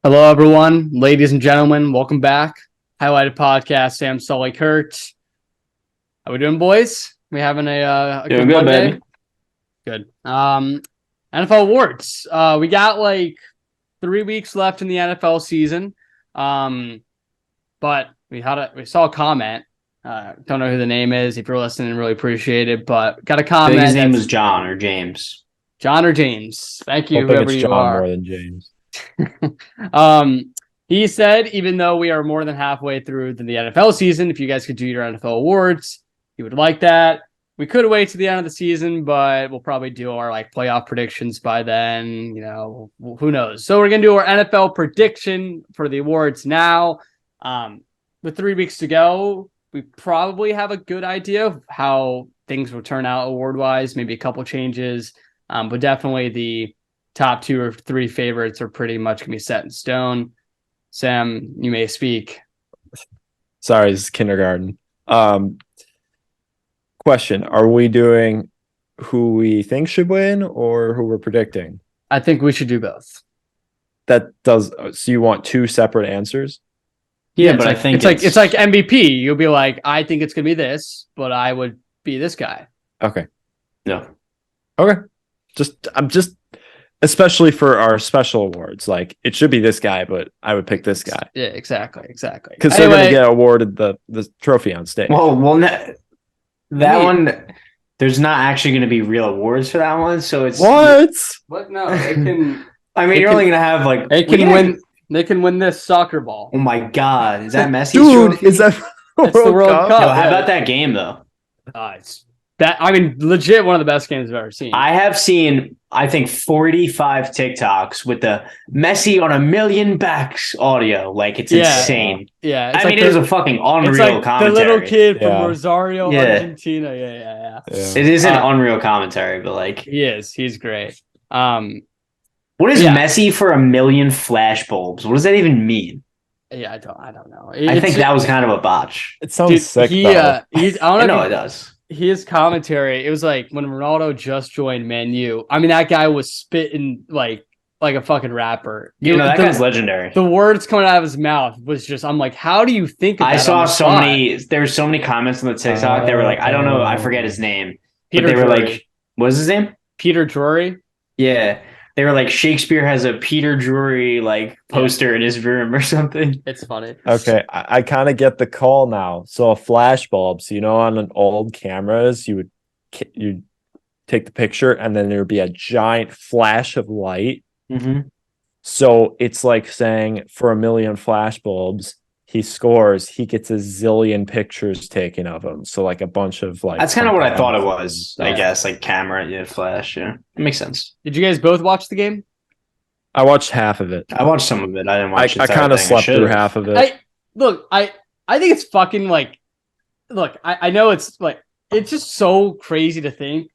Hello, everyone, ladies and gentlemen. Welcome back. Highlighted podcast. Sam, Suly, Kurt. How we doing, boys? We having a Doing good good, Monday? baby. Good. NFL awards. We got like 3 weeks left in the NFL season. But we saw a comment. Don't know who the name is. If you're listening, really appreciate it. But got a I comment. think his name was John or James. John or James. Thank you, Hoping whoever it's you John are. more than James. He said, even though we are more than halfway through the NFL season, if you guys could do your NFL awards, he would like that. We could wait to the end of the season, but we'll probably do our playoff predictions by then. Who knows? So we're gonna do our NFL prediction for the awards now. With 3 weeks to go, we probably have a good idea of how things will turn out award-wise. Maybe a couple changes, but definitely the top 2 or 3 favorites are pretty much going to be set in stone. Sam, you may speak. Sorry, this is kindergarten. Question: Are we doing who we think should win or who we're predicting? I think we should do both. That does. So you want 2 separate answers? Yeah, but I think it's like MVP. You'll be like, I think it's going to be this, but I would be this guy. Okay. No. Okay. I'm just, especially for our special awards, like it should be this guy, but I would pick this guy. Yeah, exactly. Because they're going to get awarded the trophy on stage. Well, one. There's not actually going to be real awards for that one, so it's What? No, they can. I mean, you're only going to have like they can win. They can win this soccer ball. Oh my God, is that Messi's Dude? trophy? Is that It's the World Cup. Yo, how about that game though? It's that. I mean, legit one of the best games I've ever seen. I have seen, I think, 45 TikToks with the Messi on a million backs audio. Like, it's insane. Yeah, I mean, it was a fucking unreal commentary. The little kid from Yeah. Rosario, Yeah. Argentina. Yeah. It is an unreal commentary, but like, He is. He's great. what is Messi for a million flash bulbs? What does that even mean? Yeah, I don't know. I think that was kind of a botch. It sounds sick, though. I know it does. His commentary, it was like when Ronaldo just joined Man U. I mean, that guy was spitting like a fucking rapper. You know, that guy's legendary. The words coming out of his mouth was just, I'm like, how do you think of that? I saw so many, there were so many comments on the TikTok. They were like, I don't know, I forget his name. Peter but they were Drury. like, what was his name? Peter Drury. Yeah. They were like, Shakespeare has a Peter Drury like poster in his room or something. It's funny. Okay, I kind of get the call now. So a flash bulb. So on an old cameras, you take the picture and then there would be a giant flash of light. Mm-hmm. So it's like saying for a million flash bulbs, he scores, he gets a zillion pictures taken of him. So like a bunch of like. That's kind of what I thought it was. Yeah. I guess like camera, flash. Yeah, it makes sense. Did you guys both watch the game? I watched half of it. I watched some of it. I didn't watch. I kind of slept through half of it. I think it's fucking like. Look, I know it's like it's just so crazy to think.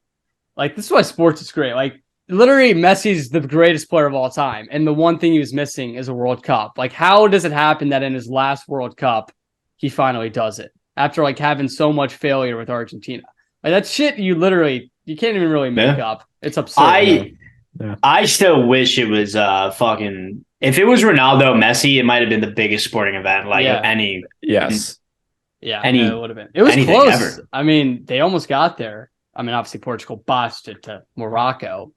Like, this is why sports is great. Like, literally, Messi's the greatest player of all time, and the one thing he was missing is a World Cup. Like, how does it happen that in his last World Cup, he finally does it after like having so much failure with Argentina? Like, that shit you can't even really make up. It's absurd. I still wish it was fucking. If it was Ronaldo, Messi, it might have been the biggest sporting event. Like any. Yes. Yeah, Any, it would have been. It was close. Ever. I mean, they almost got there. I mean, obviously Portugal botched it to Morocco.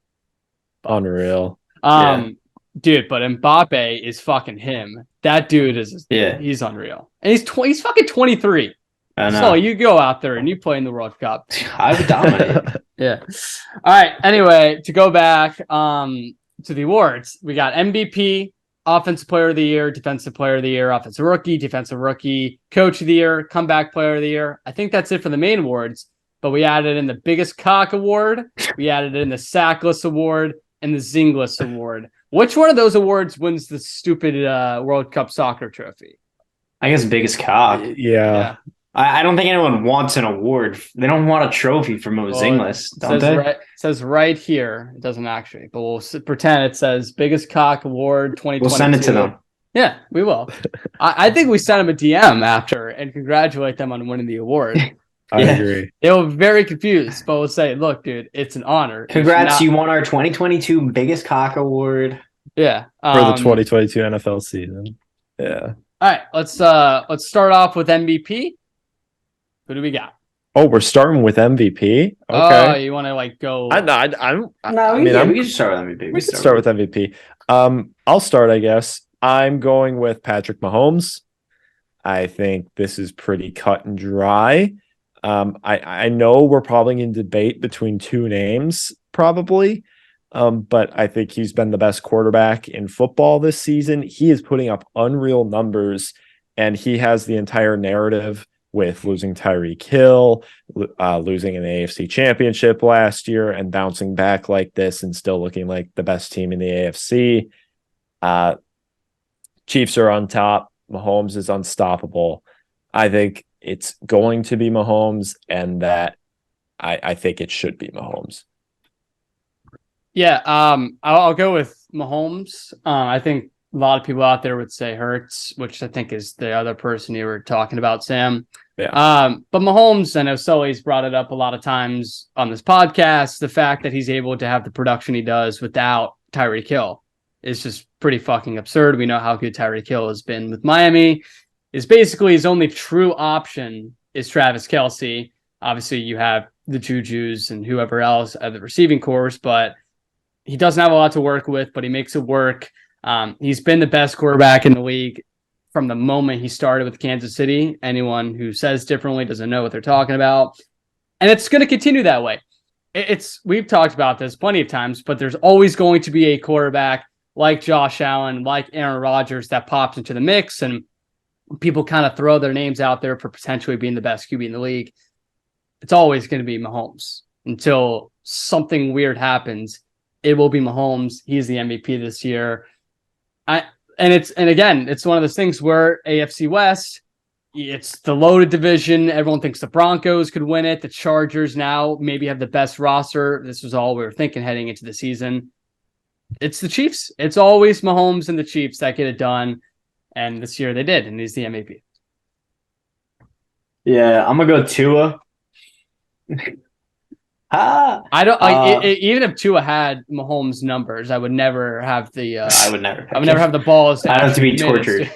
Unreal. Dude, but Mbappe is fucking him. That dude is he's unreal. And he's fucking 23. I know. So you go out there and you play in the World Cup. I would dominate. Yeah. All right. Anyway, to go back to the awards, we got MVP, Offensive Player of the Year, Defensive Player of the Year, Offensive Rookie, Defensive Rookie, Coach of the Year, Comeback Player of the Year. I think that's it for the main awards, but we added in the Biggest Cock Award, we added in the Sackless Award, and the Zingless Award. Which one of those awards wins the stupid World Cup soccer trophy? I guess biggest cock. Yeah. I don't think anyone wants an award. They don't want a trophy from a Zingless, don't they? It says right here. It doesn't actually, but we'll pretend it says Biggest Cock Award 2022. We'll send it to them. Yeah, we will. I think we send them a DM after and congratulate them on winning the award. I agree. They were very confused, but we'll say, look, dude, it's an honor. Congrats, you won our 2022 Biggest Cock Award. Yeah. for the 2022 NFL season. Yeah. All right, let's start off with MVP. Who do we got? Oh, we're starting with MVP. Oh, Okay. you want to like go? I mean, we can just start with MVP. we could start with MVP. I'll start, I guess. I'm going with Patrick Mahomes. I think this is pretty cut and dry. I know we're probably in debate between two names, probably. But I think he's been the best quarterback in football this season. He is putting up unreal numbers, and he has the entire narrative with losing Tyreek Hill, losing an AFC championship last year, and bouncing back like this and still looking like the best team in the AFC. Chiefs are on top. Mahomes is unstoppable. I think it's going to be Mahomes, and that I think it should be Mahomes. Yeah, I'll go with Mahomes. I think a lot of people out there would say Hurts, which I think is the other person you were talking about, Sam. Yeah. But Mahomes, I know Suly's brought it up a lot of times on this podcast. The fact that he's able to have the production he does without Tyreek Hill is just pretty fucking absurd. We know how good Tyreek Hill has been with Miami. Is basically his only true option is Travis Kelce. Obviously, you have the Jujus and whoever else at the receiving course, but he doesn't have a lot to work with, but he makes it work. He's been the best quarterback in the league from the moment he started with Kansas City. Anyone who says differently doesn't know what they're talking about. And it's going to continue that way. We've talked about this plenty of times, but there's always going to be a quarterback like Josh Allen, like Aaron Rodgers that pops into the mix, and people kind of throw their names out there for potentially being the best QB in the league. It's always going to be Mahomes until something weird happens. It will be Mahomes. He's the MVP this year. Again, it's one of those things where AFC West, it's the loaded division. Everyone thinks the Broncos could win it. The Chargers now maybe have the best roster. This was all we were thinking heading into the season. It's the Chiefs. It's always Mahomes and the Chiefs that get it done. And this year they did, and he's the MVP. Yeah, I'm gonna go Tua. I don't even if Tua had Mahomes' numbers, I would never have the. I would never have the balls. I'd have to be tortured.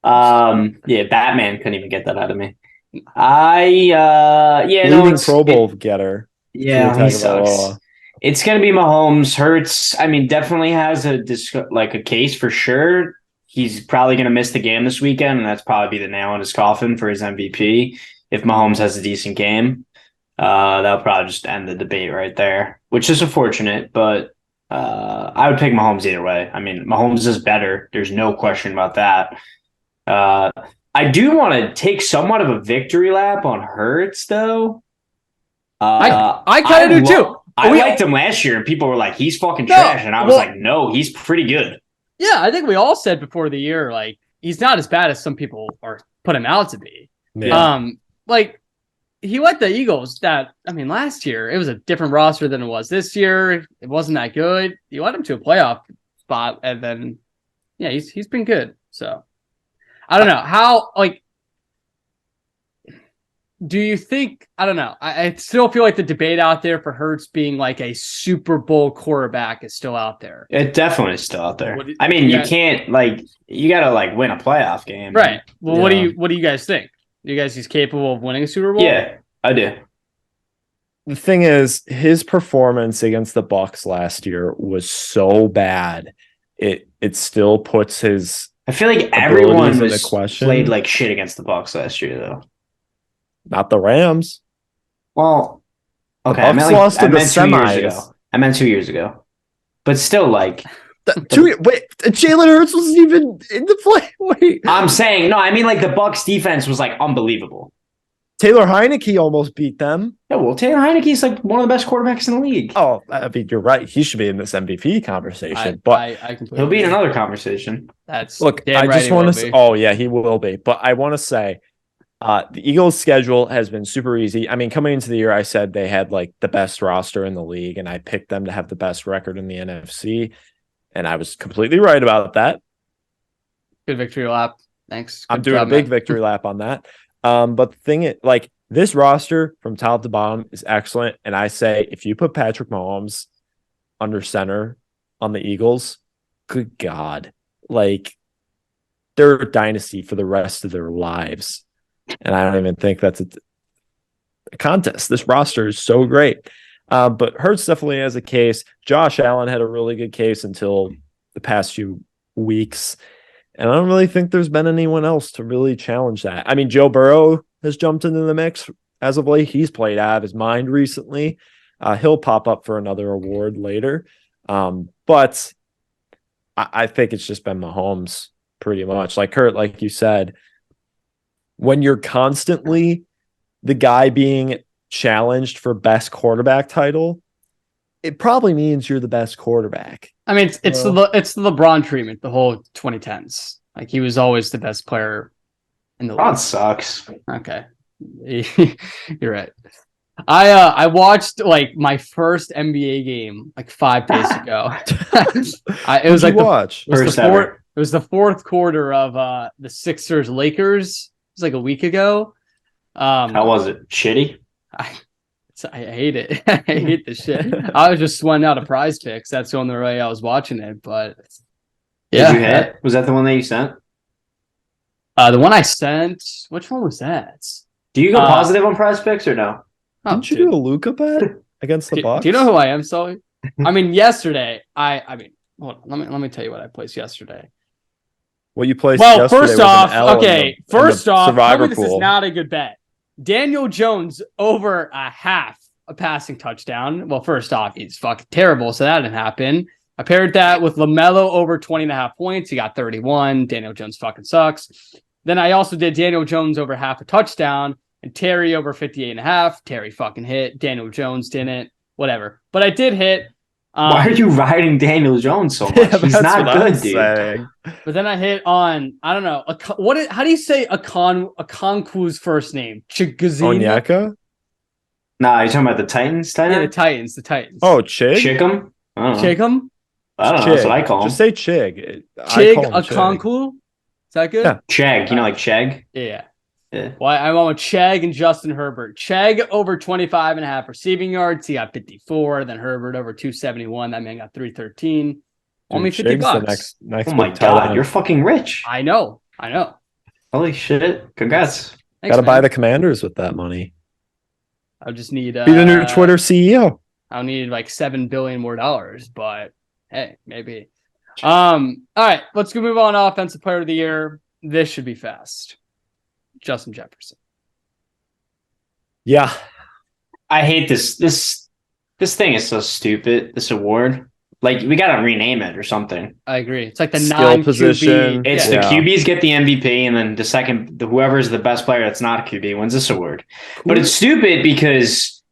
Yeah, Batman couldn't even get that out of me. Leading Pro Bowl getter. Yeah, he sucks. It's gonna be Mahomes. Hurts. I mean, definitely has a case for sure. He's probably gonna miss the game this weekend, and that's probably be the nail in his coffin for his MVP. If Mahomes has a decent game, that'll probably just end the debate right there, which is unfortunate. But I would pick Mahomes either way. I mean, Mahomes is better. There's no question about that. I do want to take somewhat of a victory lap on Hurts, though. I kind of do too. I liked him last year, and people were like, "He's fucking trash," and I was like, "No, he's pretty good." Yeah, I think we all said before the year, like, he's not as bad as some people are put him out to be. Yeah. He led the Eagles last year, it was a different roster than it was this year. It wasn't that good. You led him to a playoff spot, and then, yeah, he's been good. So, I don't know. How, do you think, I don't know. I still feel like the debate out there for Hurts being like a Super Bowl quarterback is still out there. It definitely is still out there. You can't, you got to win a playoff game. Right. Well, what do you guys think? Do you guys he's capable of winning a Super Bowl? Yeah, I do. The thing is, his performance against the Bucs last year was so bad. It still puts his. I feel like everyone was played like shit against the Bucs last year, though. Not the Rams. Well, okay. The Bucs lost in the semis. I meant 2 years ago, but still, wait, Jalen Hurts wasn't even in the play. Wait, I'm saying no. I mean, the Bucs defense was unbelievable. Taylor Heineke almost beat them. Yeah, well, Taylor Heineke's one of the best quarterbacks in the league. Oh, I mean, you're right. He should be in this MVP conversation, he'll be in another conversation. I just want to. Oh yeah, he will be. But I want to say, the Eagles' schedule has been super easy. I mean, coming into the year, I said they had the best roster in the league, and I picked them to have the best record in the NFC, and I was completely right about that. Good victory lap. Thanks. I'm doing a big victory lap on that. But the thing is, this roster from top to bottom is excellent. And I say, if you put Patrick Mahomes under center on the Eagles, good God, like they're a dynasty for the rest of their lives. And I don't even think that's a contest. This roster is so great. But Hurts definitely has a case. Josh Allen had a really good case until the past few weeks. And I don't really think there's been anyone else to really challenge that. I mean, Joe Burrow has jumped into the mix as of late. He's played out of his mind recently. He'll pop up for another award later. But I think it's just been Mahomes pretty much. Like Kurt, like you said, when you're constantly the guy being challenged for best quarterback title, it probably means you're the best quarterback. I mean, it's the LeBron treatment, the whole 2010s. Like he was always the best player in the league. LeBron sucks. Okay, you're right. I watched like my first NBA game like 5 days ago. It was like it was the fourth quarter of the Sixers Lakers. It was like a week ago. How was it? Shitty? I hate it. I hate this shit. I was just sweating out a Prize Picks. That's the only way I was watching it. But yeah, did you hit? Was that the one that you sent? The one I sent. Which one was that? Do you go positive on Prize Picks or no? Didn't you do a Luka bet against the Bucks? Do you know who I am, Suly? I mean, yesterday. I mean, hold on, let me tell you what I placed yesterday. What you placed? Well, first off, tell me Survivor this is not a good bet. Daniel Jones over a half a passing touchdown. Well, first off, he's fucking terrible, so that didn't happen. I paired that with LaMelo over 20.5 points. He got 31. Daniel Jones fucking sucks. Then I also did Daniel Jones over half a touchdown and Terry over 58.5. Terry fucking hit. Daniel Jones didn't. Whatever. But I did hit. Why are you riding Daniel Jones so much? Yeah, he's not good, dude. Saying. But then I hit on, I don't know, how do you say Okonkwo's first name? Chigazina? Onyeka? Nah, you're talking about the Titans? Yeah, the Titans. Oh, Chig? Chickum? Chigum? I don't know. That's what I call him. Just say Chig. Chig Okonkwo? Is that good? Yeah. Chegg. You know, like Chegg? Yeah. Well, I went with Chegg and Justin Herbert. Chegg over 25.5 receiving yards. He got 54. Then Herbert over 271. That man got 313. Only $50. Oh my God, you're fucking rich. I know. Holy shit. Congrats. Gotta buy the Commanders with that money. I just need be the new Twitter CEO. I'll need like $7 billion more dollars, but hey, maybe. All right, let's go move on to Offensive Player of the Year. This should be fast. Justin Jefferson. Yeah. I hate this. This thing is so stupid, this award. Like, we got to rename it or something. I agree. It's like the skill position. It's the QBs get the MVP, and then whoever's the best player that's not a QB wins this award. But it's stupid because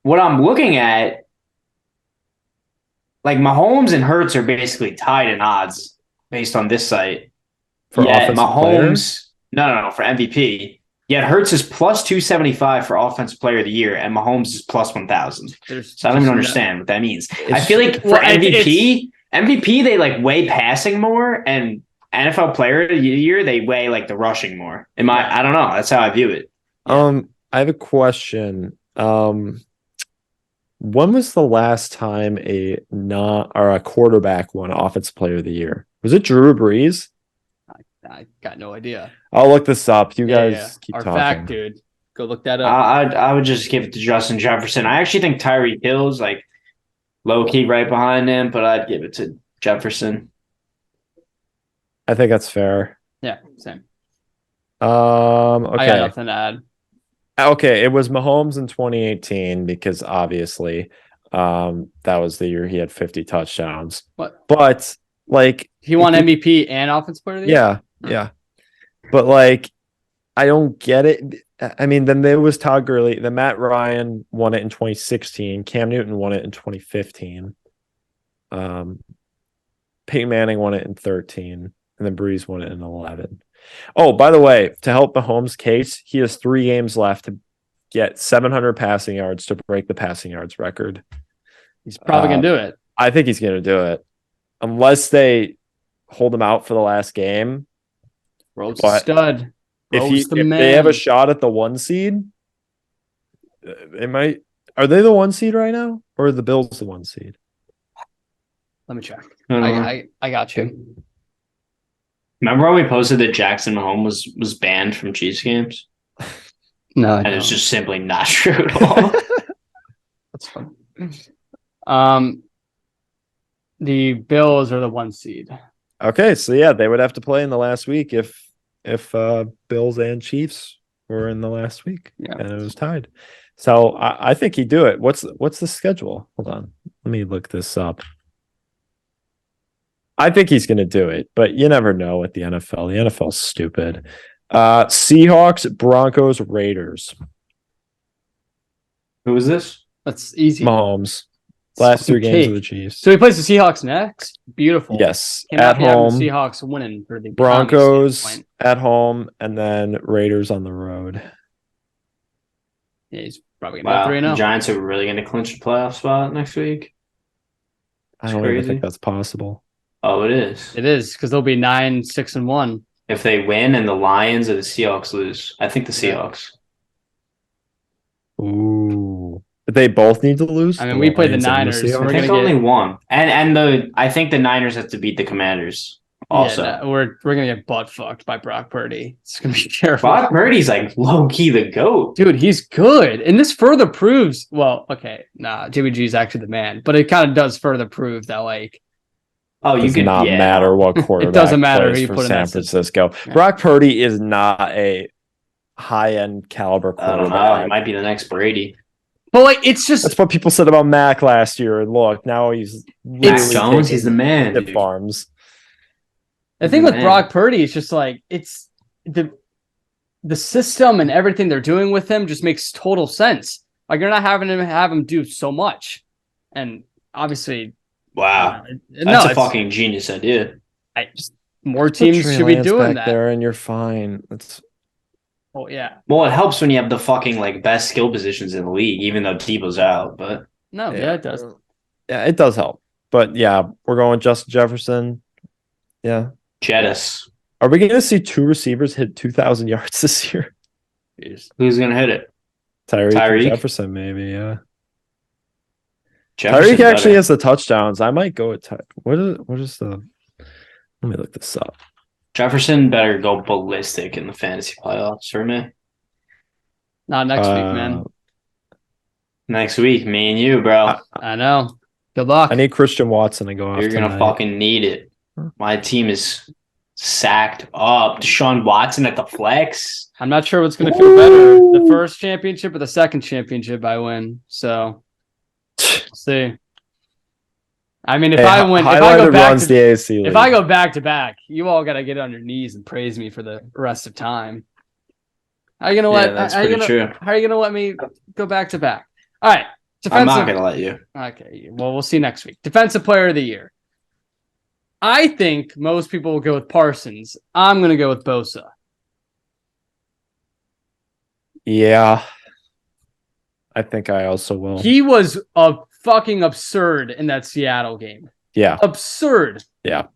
what I'm looking at, like Mahomes and Hurts are basically tied in odds based on this site. For offensive Mahomes, no, for MVP. Yet Hurts is plus 275 for Offensive Player of the Year, and Mahomes is plus 1,000. So I don't even understand what that means. I feel like for MVP, they like weigh passing more, and NFL Player of the Year they weigh like the rushing more. I don't know. That's how I view it. I have a question. When was the last time a quarterback won Offensive Player of the Year? Was it Drew Brees? I got no idea. I'll look this up. You guys keep Our talking. fact, dude. Go look that up. I would just give it to Justin Jefferson. I actually think Tyreek Hill's like low key right behind him, but I'd give it to Jefferson. I think that's fair. Yeah, same. Okay. I got nothing to add. Okay, it was Mahomes in 2018 because obviously that was the year he had 50 touchdowns. What? But like he won MVP and Offensive Player of the Year? Yeah. But like I don't get it. I mean, then there was Todd Gurley. Then Matt Ryan won it in 2016. Cam Newton won it in 2015. Peyton Manning won it in 13. And then Breeze won it in 11. Oh, by the way, to help Mahomes' case, he has 3 games left to get 700 passing yards to break the passing yards record. He's probably going to do it. I think he's going to do it. Unless they hold him out for the last game. Rose stud. If they have a shot at the 1 seed, they might. Are they the 1 seed right now? Or are the Bills the 1 seed? Let me check. Uh-huh. I got you. Remember when we posted that Jackson Mahomes was banned from Chiefs games? No, And it's just simply not true at all. That's fun. The Bills are the 1 seed. Okay, so yeah, they would have to play in the last week if Bills and Chiefs were in the last week, and it was tied. So I think he'd do it. What's the schedule? Hold on, let me look this up. I think he's going to do it, but you never know with the NFL. The NFL's stupid. Seahawks, Broncos, Raiders. Who is this? That's easy. Mahomes. Last 3 games of the Chiefs. So he plays the Seahawks next. Beautiful. Yes, Cannot at home. The Seahawks winning for the Broncos at home, and then Raiders on the road. Yeah, he's probably going to go 3-0. The Giants are really going to clinch a playoff spot next week. I don't even think that's possible. Oh, it is. It is because they'll be 9-6-1 if they win and the Lions or the Seahawks lose. I think the Seahawks. Ooh. They both need to lose. I mean, we play the Niners. I think only one, and I think the Niners have to beat the Commanders. Also, we're gonna get butt fucked by Brock Purdy. It's gonna be terrible. Brock Purdy's like low key the GOAT, dude. He's good, and this further proves. Well, okay, Jimmy G is actually the man, but it kind of does further prove that like. Oh, you can not matter what quarterback. It doesn't matter who you for put San in Francisco. Yeah. Brock Purdy is not a high-end caliber quarterback. I don't know. He might be the next Brady. But like, it's just that's what people said about Mac last year. And look, now he's Mac Jones. He's the man. Farms. The thing with Brock Purdy is just like it's the system and everything they're doing with him just makes total sense. Like you're not having him have him do so much, and obviously, wow, that's a fucking genius idea. More teams should be doing that. There, and you're fine. That's. Oh yeah. Well, it helps when you have the fucking like best skill positions in the league, even though Debo's out. But yeah, it does. Yeah, it does help. But yeah, we're going Justin Jefferson. Yeah, Jettis. Are we going to see 2 receivers hit 2,000 yards this year? Jeez. Who's going to hit it? Tyreek Jefferson, maybe. Yeah. Jefferson Tyreek actually has the touchdowns. I might go with what is the? Let me look this up. Jefferson better go ballistic in the fantasy playoffs for me. Not next week, man. Next week, me and you, bro. I know. Good luck. I need Christian Watson to go off. You're gonna fucking need it. My team is sacked up. Deshaun Watson at the flex. I'm not sure what's gonna feel better, the first championship or the second championship I win. So we'll see. I mean, if I win, if I go back to the AFC league. If I go back to back, you all got to get on your knees and praise me for the rest of time. How are you gonna let? That's pretty true. How are you gonna let me go back to back? All right, I'm not gonna let you. Okay, well, we'll see next week. Defensive Player of the Year. I think most people will go with Parsons. I'm gonna go with Bosa. Yeah, I think I also will. He was a fucking absurd in that Seattle game. Yeah. Absurd. Yeah.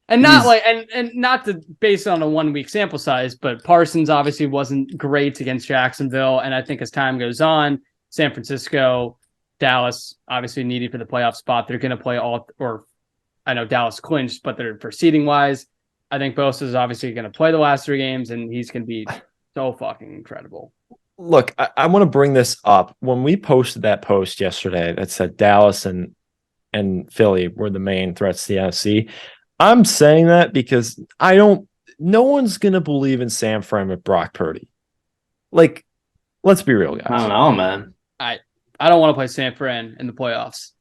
And not like and not to base it on a 1 week sample size, but Parsons obviously wasn't great against Jacksonville. And I think as time goes on, San Francisco, Dallas obviously needed for the playoff spot. They're gonna play I know Dallas clinched, but they're for seeding wise. I think Bosa is obviously gonna play the last 3 games and he's gonna be so fucking incredible. Look, I want to bring this up. When we posted that post yesterday that said Dallas and Philly were the main threats to the NFC, I'm saying that because no one's going to believe in San Fran with Brock Purdy. Like, let's be real, guys. I don't know, man. I don't want to play San Fran in the playoffs.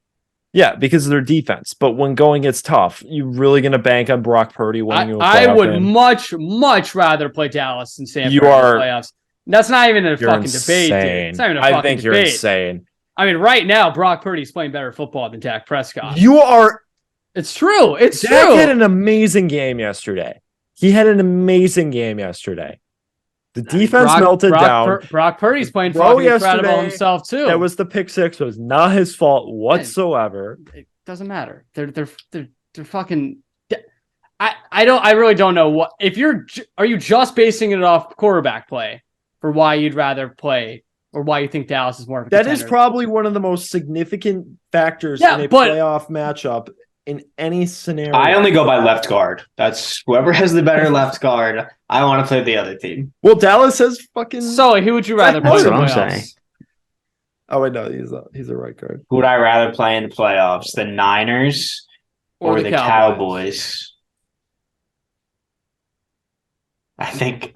Yeah, because of their defense. But when going gets tough, you really going to bank on Brock Purdy winning I would much rather play Dallas than San Fran in the playoffs. That's not even a fucking debate, dude. It's not even a fucking debate. I think you're insane. I mean, right now, Brock Purdy's playing better football than Dak Prescott. You are. It's true. It's Dak true. Dak had an amazing game yesterday. The defense melted down. Brock Purdy's playing fucking incredible himself, too. That was the pick six. It was not his fault whatsoever. It doesn't matter. They're fucking... I really don't know what... Are you just basing it off quarterback play? For why you'd rather play or why you think Dallas is more of a That contender. is probably one of the most significant factors Yeah, in a but- playoff matchup in any scenario. I only go by left guard. That's whoever has the better left guard. I want to play the other team. Well, Dallas has fucking. Sully, who would you rather play That's in the what I'm playoffs? saying. Oh wait, no, he's a right guard. Who would I rather play in the playoffs? The Niners or the Cowboys? I think,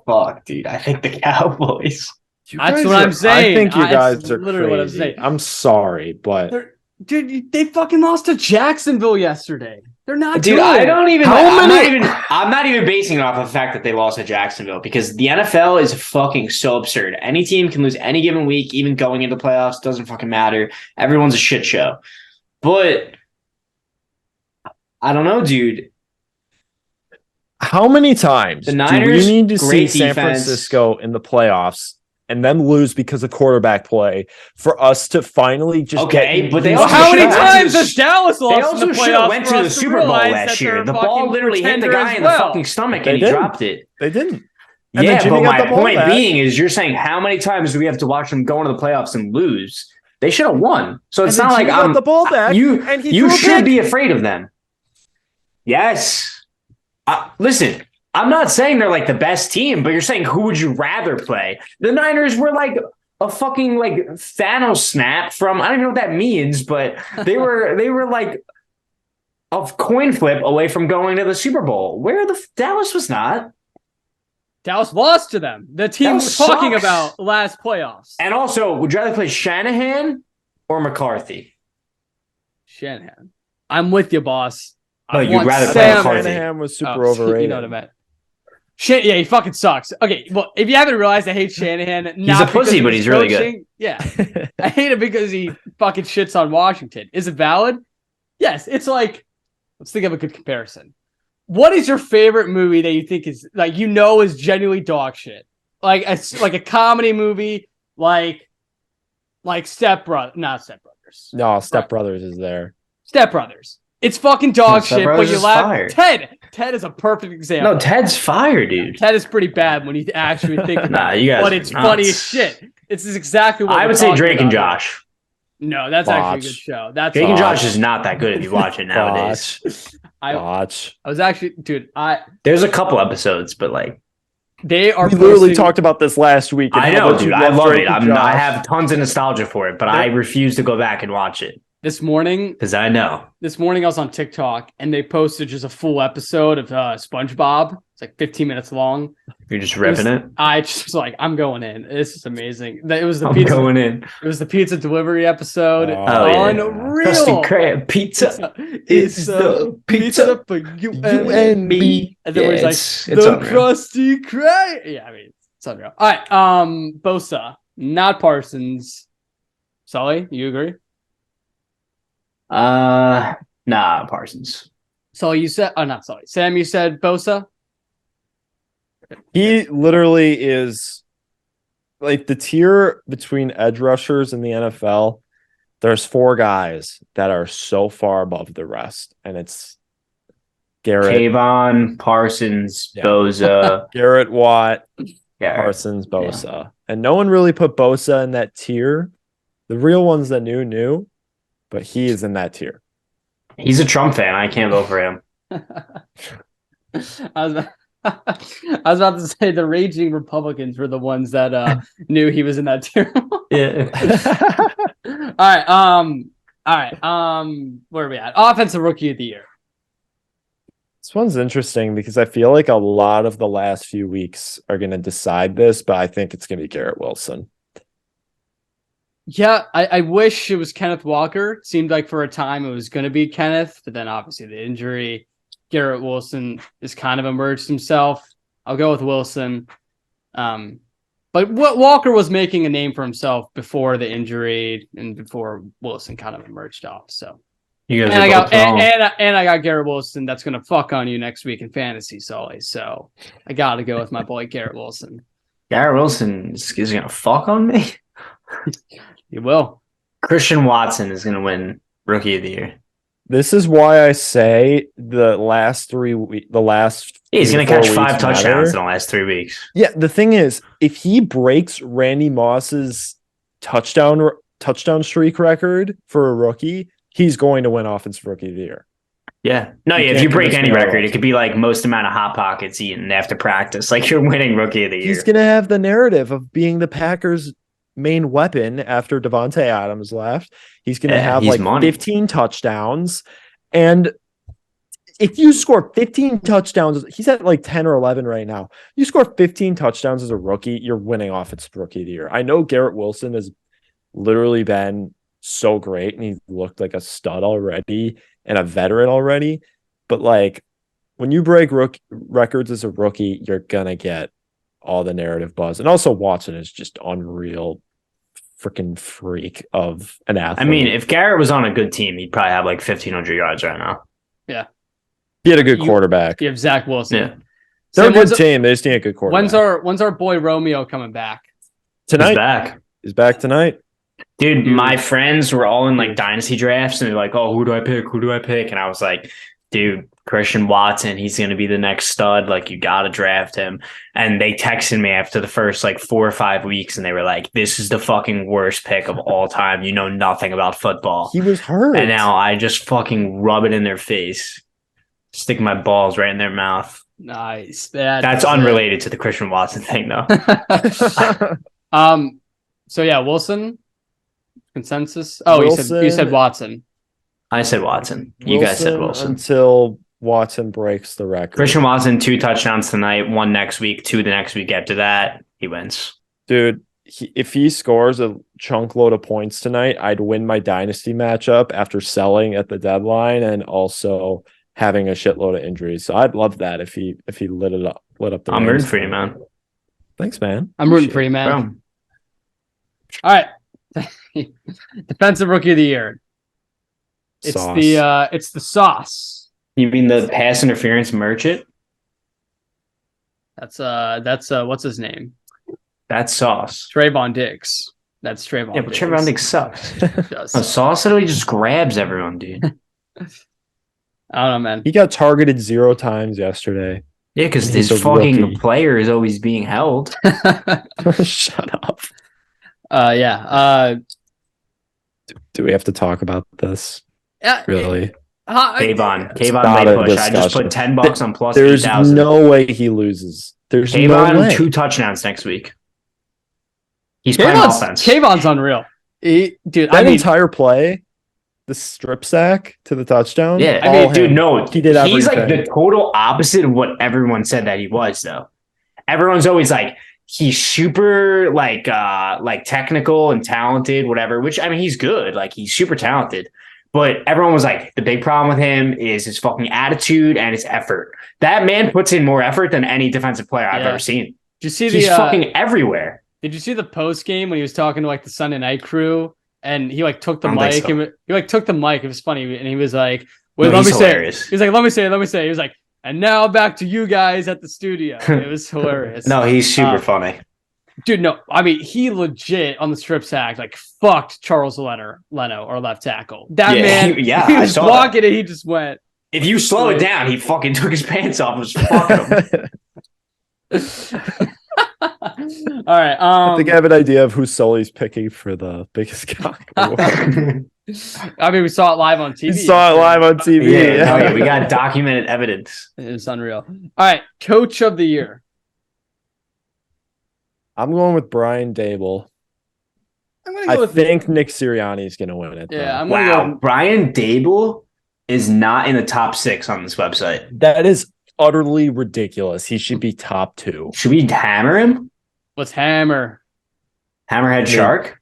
fuck, dude. I think the Cowboys. You That's guys what I'm saying. I think you That's guys are literally what I'm crazy. saying. I'm sorry, but Dude, they fucking lost to Jacksonville yesterday. They're not Dude, good. I don't even. How I'm not even basing it off of the fact that they lost to Jacksonville because the NFL is fucking so absurd. Any team can lose any given week, even going into playoffs. Doesn't fucking matter. Everyone's a shit show. But I don't know, dude. how many times The do Niners, we need to see great San defense. Francisco in the playoffs and then lose because of quarterback play for us to finally just Okay, get but they used Well, also to how should many have went to times the- has Dallas lost They in also the should have playoffs went for to the us to Super Bowl realize last that year. they're The fucking ball literally hit the pretender guy as in the well? fucking stomach They and he didn't. dropped it. They didn't. And then Yeah, Jimmy but got my the ball point back. being is you're saying how many times do we have to watch them go into the playoffs and lose? They should have won. So it's And then not like Jimmy got I'm the ball back. you and he you threw a should pick. be afraid of them. Yes. Listen, I'm not saying they're like the best team, but you're saying who would you rather play? The Niners were like a fucking like Thanos snap from I don't even know what that means, but they were like a coin flip away from going to the Super Bowl. Where the Dallas was not. Dallas lost to them. The team we're Dallas talking sucks. about last playoffs. And also, would you rather play Shanahan or McCarthy? Shanahan. I'm with you, boss. No, I you'd want rather play Sam. McCarthy. Shanahan was super Oh, overrated. You know what I meant. Yeah, he fucking sucks. Okay, well, if you haven't realized, I hate Shanahan. He's a pussy, but he's really good. Yeah, I hate him because he fucking shits on Washington. Is it valid? Yes. It's like, let's think of a good comparison. What is your favorite movie that you think is like is genuinely dog shit? Like a comedy movie, like Step Brothers, not Step Brothers. No, Step Brothers is there. Step Brothers. It's fucking dog Step shit, but Brothers you is laugh. fire. Ted is a perfect example. No, Ted's fire, dude. Ted is pretty bad when you actually think about Nah, it. you guys But are it's nuts. funny as shit. It's exactly what I we're would say talking Drake and about here. Josh. No, that's actually a Watch. good show. That's Drake and all. Josh is not that good if you watch it nowadays. Watch. I was actually, dude. There's a couple episodes, but like They are. We literally posting- talked about this last week. and I how know, much dude. you I love Drake it. and I Josh. have tons of nostalgia for it, but I refuse to go back and watch it this morning. because I know. This morning, I was on TikTok and they posted just a full episode of SpongeBob. It's like 15 minutes long. You're just ripping it. I just was like, I'm going in. This is amazing. It was the I'm pizza. going in. It was the pizza delivery episode. Oh, yeah. Unreal. Krusty Krab pizza. It's the pizza for you and me. And then Yeah, where he's like, it's the unreal. Krusty Krab. Yeah, I mean, it's unreal. All right, Bosa, not Parsons. Sully, you agree? Nah, Parsons. Sully, you said, not Sully. Sam, you said Bosa? He literally is like the tier between edge rushers in the NFL. There's 4 guys that are so far above the rest, and it's Garrett, Kayvon, Parsons, Yeah. Boza. Garrett Watt, Yeah. Parsons, Bosa, and no one really put Bosa in that tier. The real ones that knew, but he is in that tier. He's a Trump fan. I can't vote for him. I was about to say the raging Republicans were the ones that knew he was in that tier. Yeah. All right. Where are we at? Offensive Rookie of the Year. This one's interesting because I feel like a lot of the last few weeks are going to decide this, but I think it's going to be Garrett Wilson. Yeah, I wish it was Kenneth Walker. It seemed like for a time it was going to be Kenneth, but then obviously the injury. Garrett Wilson has kind of emerged himself. I'll go with Wilson. But what Walker was making a name for himself before the injury and before Wilson kind of emerged off. So, You guys and are I got both wrong. and I got Garrett Wilson. That's going to fuck on you next week in fantasy, Sully. So I got to go with my boy Garrett Wilson. Garrett Wilson is going to fuck on me. You will. Christian Watson is going to win Rookie of the Year. This is why I say the last He's going to 3 to 4 catch 5 weeks touchdowns matter. in the last 3 weeks. Yeah, the thing is, if he breaks Randy Moss's touchdown streak record for a rookie, he's going to win Offensive Rookie of the Year. Yeah. No, You if can't you break convince any me record, otherwise. it could be like most amount of Hot Pockets eaten after practice. Like you're winning Rookie of the Year. He's going to have the narrative of being the Packers' main weapon after Devontae Adams left. He's going to have he's like money. 15 touchdowns. And if you score 15 touchdowns, he's at like 10 or 11 right now. You score 15 touchdowns as a rookie, you're winning Offensive Rookie of the Year. I know Garrett Wilson has literally been so great and he looked like a stud already and a veteran already. But like when you break records as a rookie, you're going to get all the narrative buzz. And also Watson is just unreal freaking freak of an athlete. I mean, if Garrett was on a good team, he'd probably have like 1,500 yards right now. Yeah. He had a good quarterback. You have Zach Wilson. Yeah. They're a good team. They just need a good quarterback. When's our boy Romeo coming back? Tonight. He's back. He's back tonight. Dude, my friends were all in like dynasty drafts and they're like, oh, who do I pick? Who do I pick? And I was like, dude, Christian Watson, he's going to be the next stud. Like, you got to draft him. And they texted me after the first like 4 or 5 weeks and they were like, this is the fucking worst pick of all time. You know nothing about football. He was hurt. And now I just fucking rub it in their face. Stick my balls right in their mouth. Nice. That's unrelated to the Christian Watson thing, though. So yeah, Wilson. Consensus. Oh, Wilson, you said Watson. I said Watson. You guys said Wilson. Until Watson breaks the record. Christian Watson, 2 touchdowns tonight, 1 next week, 2 the next week after that. He wins. Dude, if he scores a chunk load of points tonight, I'd win my dynasty matchup after selling at the deadline and also having a shitload of injuries. So I'd love that if he lit up the I'm Rams. rooting for you, man. Thanks, man. I'm rooting for you, man. Bro. All right. Defensive Rookie of the Year. It's the sauce. You mean the pass interference merchant? That's what's his name? That's Sauce. Trayvon Diggs. That's Trayvon. Yeah, but Trayvon Diggs sucks. Does. Sauce literally just grabs everyone, dude. I don't know, man. He got targeted 0 times yesterday. Yeah, because He's this a fucking rookie. player is always being held. Shut up. Yeah. Do we have to talk about this? Really? Kayvon not late a push. I just discussion. put $10 on plus There's 8,000. no way he loses. There's no Kayvon, way. 2 touchdowns next week. He's playing offense. Kayvon's unreal. Dude, Entire play, the strip sack to the touchdown. Yeah, I all mean, dude, him. no, He did he's like everything. the total opposite of what everyone said that he was, though. Everyone's always like, he's super like technical and talented, whatever, which I mean, he's good. Like, he's super talented. But everyone was like, the big problem with him is his fucking attitude and his effort. That man puts in more effort than any defensive player I've ever seen. Did you see he's fucking everywhere. Did you see the post game when he was talking to like the Sunday Night crew and he like took the I don't mic think so. and he like took the mic. It was funny and he was like, No, let me he's hilarious. say. He's like, let me say. He was like, and now back to you guys at the studio. It was hilarious. No, he's super funny. Dude, no, I mean, he legit on the strip sack, like fucked Charles Leno, our left tackle. That man, he I was saw blocking that. it. He just went. If you slow it down, he fucking took his pants off and was fucking him. All right. I think I have an idea of who Sully's picking for the biggest cock. I mean, we saw it live on TV. We saw it live on TV. Yeah, we got documented evidence. It's unreal. All right, Coach of the Year. I'm going with Brian Dable. I think Nick Sirianni is going to win it. Yeah, though. I'm gonna go. Brian Dable is not in the top 6 on this website. That is utterly ridiculous. He should be top 2. Should we hammer him? Let's hammer. Hammerhead Shark?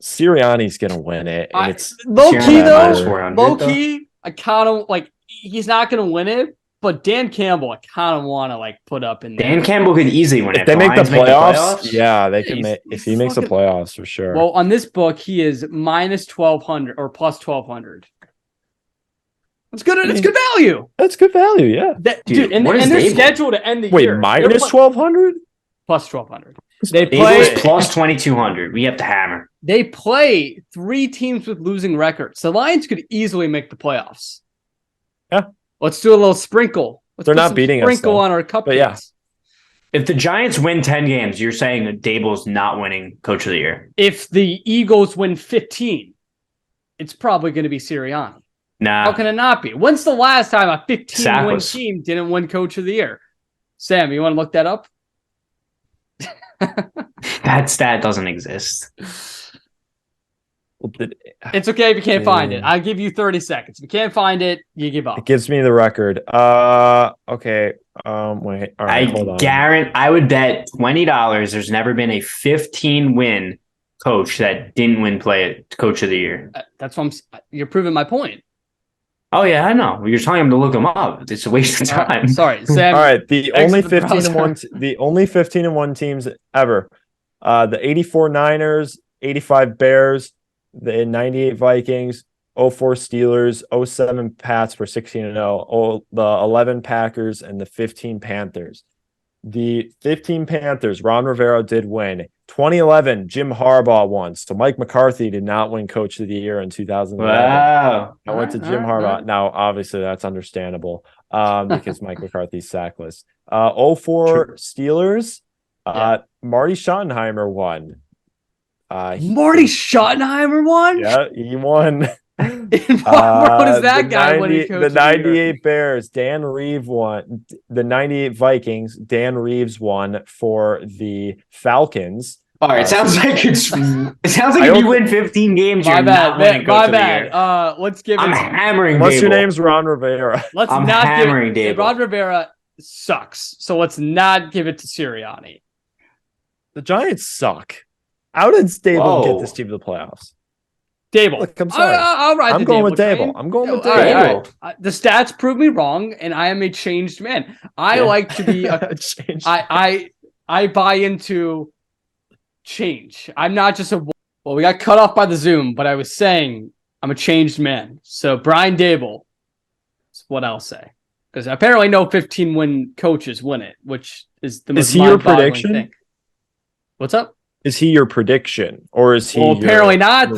Sirianni's going to win it. And it's Low key minus though. 400, Low key, I kind of like. He's not going to win it, but Dan Campbell, I kind of want to like put up in there. Dan Campbell could easily win it. if they make the Lions playoffs, yeah, they can he's- make. he's If he makes the fucking- playoffs, for sure. Well, on this book, he is minus 1,200 or plus 1,200. It's good. It's good value. That's good value. Yeah. Dude, and what is they're Dable? scheduled to end the Wait, year. minus They're 1,200? plus 1,200. They Dable play. is plus 2,200. We have to hammer. They play 3 teams with losing records. The Lions could easily make the playoffs. Yeah. Let's do a little sprinkle. They're not beating us. Sprinkle on our cupcakes. But yeah. If the Giants win 10 games, you're saying that Dable's not winning Coach of the Year. If the Eagles win 15, it's probably going to be Sirianni. Nah. How can it not be? When's the last time a 15-win team didn't win Coach of the Year? Sam, you want to look that up? That stat doesn't exist. It's okay if you can't find it. I'll give you 30 seconds. If you can't find it, you give up. It gives me the record. Okay. Wait. All right, hold on. I would bet $20 there's never been a 15-win coach that didn't win Coach of the Year. That's what you're proving my point. Oh yeah, I know. You're telling him to look them up. It's a waste of time. Sorry, Sam. All right, the only 15-1 teams ever. The 84 Niners, 85 Bears, the 98 Vikings, 04 Steelers, 07 Pats were 16-0, the 11 Packers, and the 15 Panthers. The 15 Panthers, Ron Rivera did win. 2011, Jim Harbaugh won. So Mike McCarthy did not win Coach of the Year in 2011. Wow. I went to Jim Harbaugh. Now, obviously, that's understandable because Mike McCarthy's sackless. 04 Steelers, Marty Schottenheimer won. Marty Schottenheimer won? Yeah, he won. What is that guy winning Coach the 98 Bears, Dan Reeves won. The 98 Vikings, Dan Reeves won for the Falcons. All right, it sounds like if you win 15 games, you're not winning Coach of the Year. Let's give it. I'm hammering. Unless Dable. your name's Ron Rivera. I'm hammering Dable. Ron Rivera sucks, so let's not give it to Sirianni. The Giants suck. How did Dable get this team to the playoffs? Dable. Look, I'm sorry. I'm going with Dable. I'm going with Dable. The stats prove me wrong, and I am a changed man. I like to be a changed. I buy into change. I'm not just a. Well, we got cut off by the Zoom, but I was saying I'm a changed man. So Brian Dable. That's what I'll say, because apparently no 15-win coaches win it, which is the most mind-boggling prediction? thing. What's up? Is he your prediction, or is he? Well, apparently not.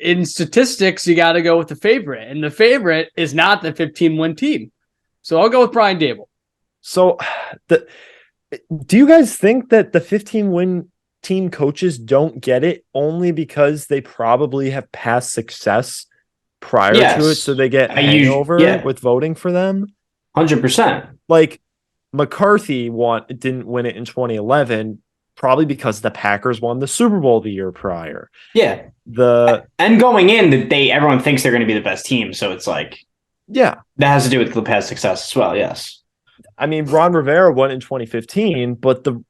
In statistics, you got to go with the favorite, and the favorite is not the 15-win team. So I'll go with Brian Dable. So, do you guys think that the 15-win team coaches don't get it only because they probably have past success prior to it, so they get hangover with voting for them? 100%. Like McCarthy didn't win it in 2011. Probably because the Packers won the Super Bowl the year prior. Yeah. And going in, everyone thinks they're going to be the best team. So it's like, that has to do with the past success as well. Yes. I mean, Ron Rivera won in 2015, but the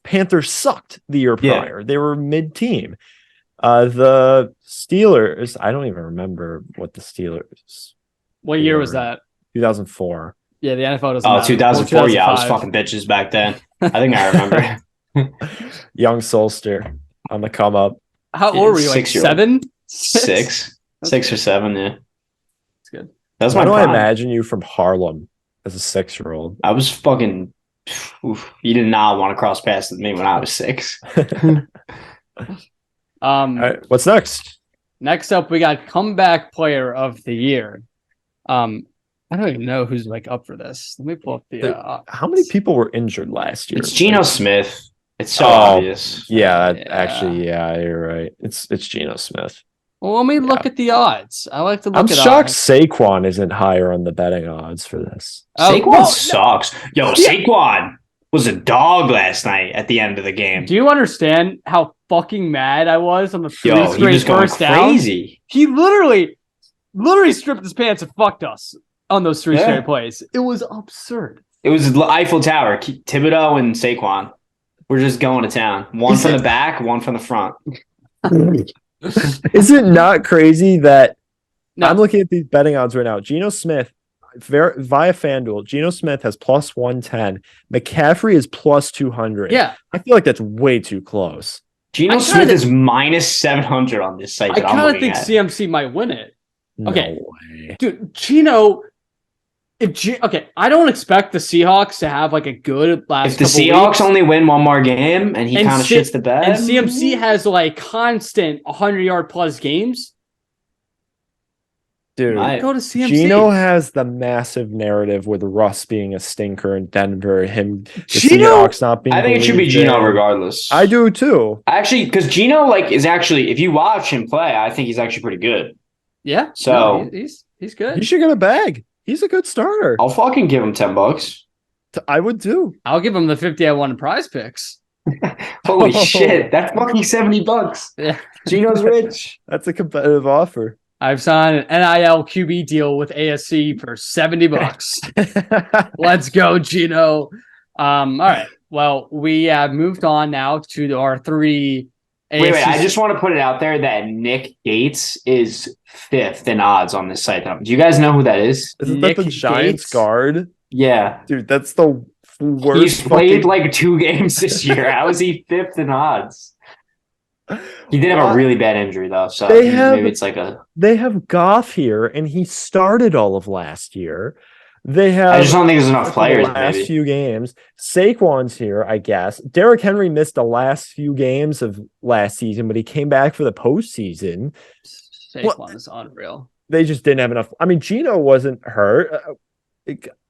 Panthers sucked the year prior. They were mid-team. The Steelers, I don't even remember what the Steelers. What year was that? 2004. Yeah, the NFL doesn't. Oh, 2004. Yeah, I was fucking bitches back then. I think I remember. Young Solster on the come up. How old were you? Like 7? 6 or 7. Yeah, it's good. That's my. Why do I imagine you from Harlem as a 6-year-old? I was fucking. You did not want to cross paths with me when I was 6. All right, what's next? Next up, we got comeback player of the year. I don't even know who's up for this. Let me pull up the. How many people were injured last year? It's Geno Smith. It's so obvious. Actually, you're right. It's Geno Smith. Well, let me look at the odds. I like to look I'm at shocked odds. Saquon isn't higher on the betting odds for this. Saquon sucks. Yo, Saquon was a dog last night at the end of the game. Do you understand how fucking mad I was on the he was going crazy. He literally stripped his pants and fucked us on those 3 straight plays. It was absurd. It was the Eiffel Tower. Thibodeau and Saquon. We're just going to town. One from the back, one from the front. Is it not crazy that I'm looking at these betting odds right now? Geno Smith, via FanDuel, Geno Smith has plus 110. McCaffrey is plus 200. Yeah. I feel like that's way too close. Geno Smith is minus 700 on this site. I kind of think CMC might win it. Okay. No way. Dude, Geno I don't expect the Seahawks to have like a good last. If the couple Seahawks weeks. only win one more game and he kind of shits the bed, and CMC has like constant 100-yard plus games. Dude, go to CMC. Gino has the massive narrative with Russ being a stinker in Denver. The Seahawks not being. I think it should be Gino regardless. I do too. Actually, because Gino is actually, if you watch him play, I think he's actually pretty good. Yeah. So he's good. He should get a bag. He's a good starter. I'll fucking give him $10. I would too. I'll give him the 50 I won in Prize Picks. Holy shit. That's fucking $70. Yeah. Gino's rich. That's a competitive offer. I've signed an NIL QB deal with ASC for $70. Let's go, Gino. All right. Well, we have moved on now to our 3 ASC. Wait. I just want to put it out there that Nick Gates is 5th in odds on this site. Do you guys know who that is? Isn't that the Giants guard? Yeah. Dude, that's the worst. He's played like 2 games this year. How is he 5th in odds? He did have a really bad injury though, so maybe it's like They have Goff here, and he started all of last year. I just don't think there's enough players. The last few games, Saquon's here, I guess. Derrick Henry missed the last few games of last season, but he came back for the postseason. Saquon is unreal. They just didn't have enough. I mean, Gino wasn't hurt.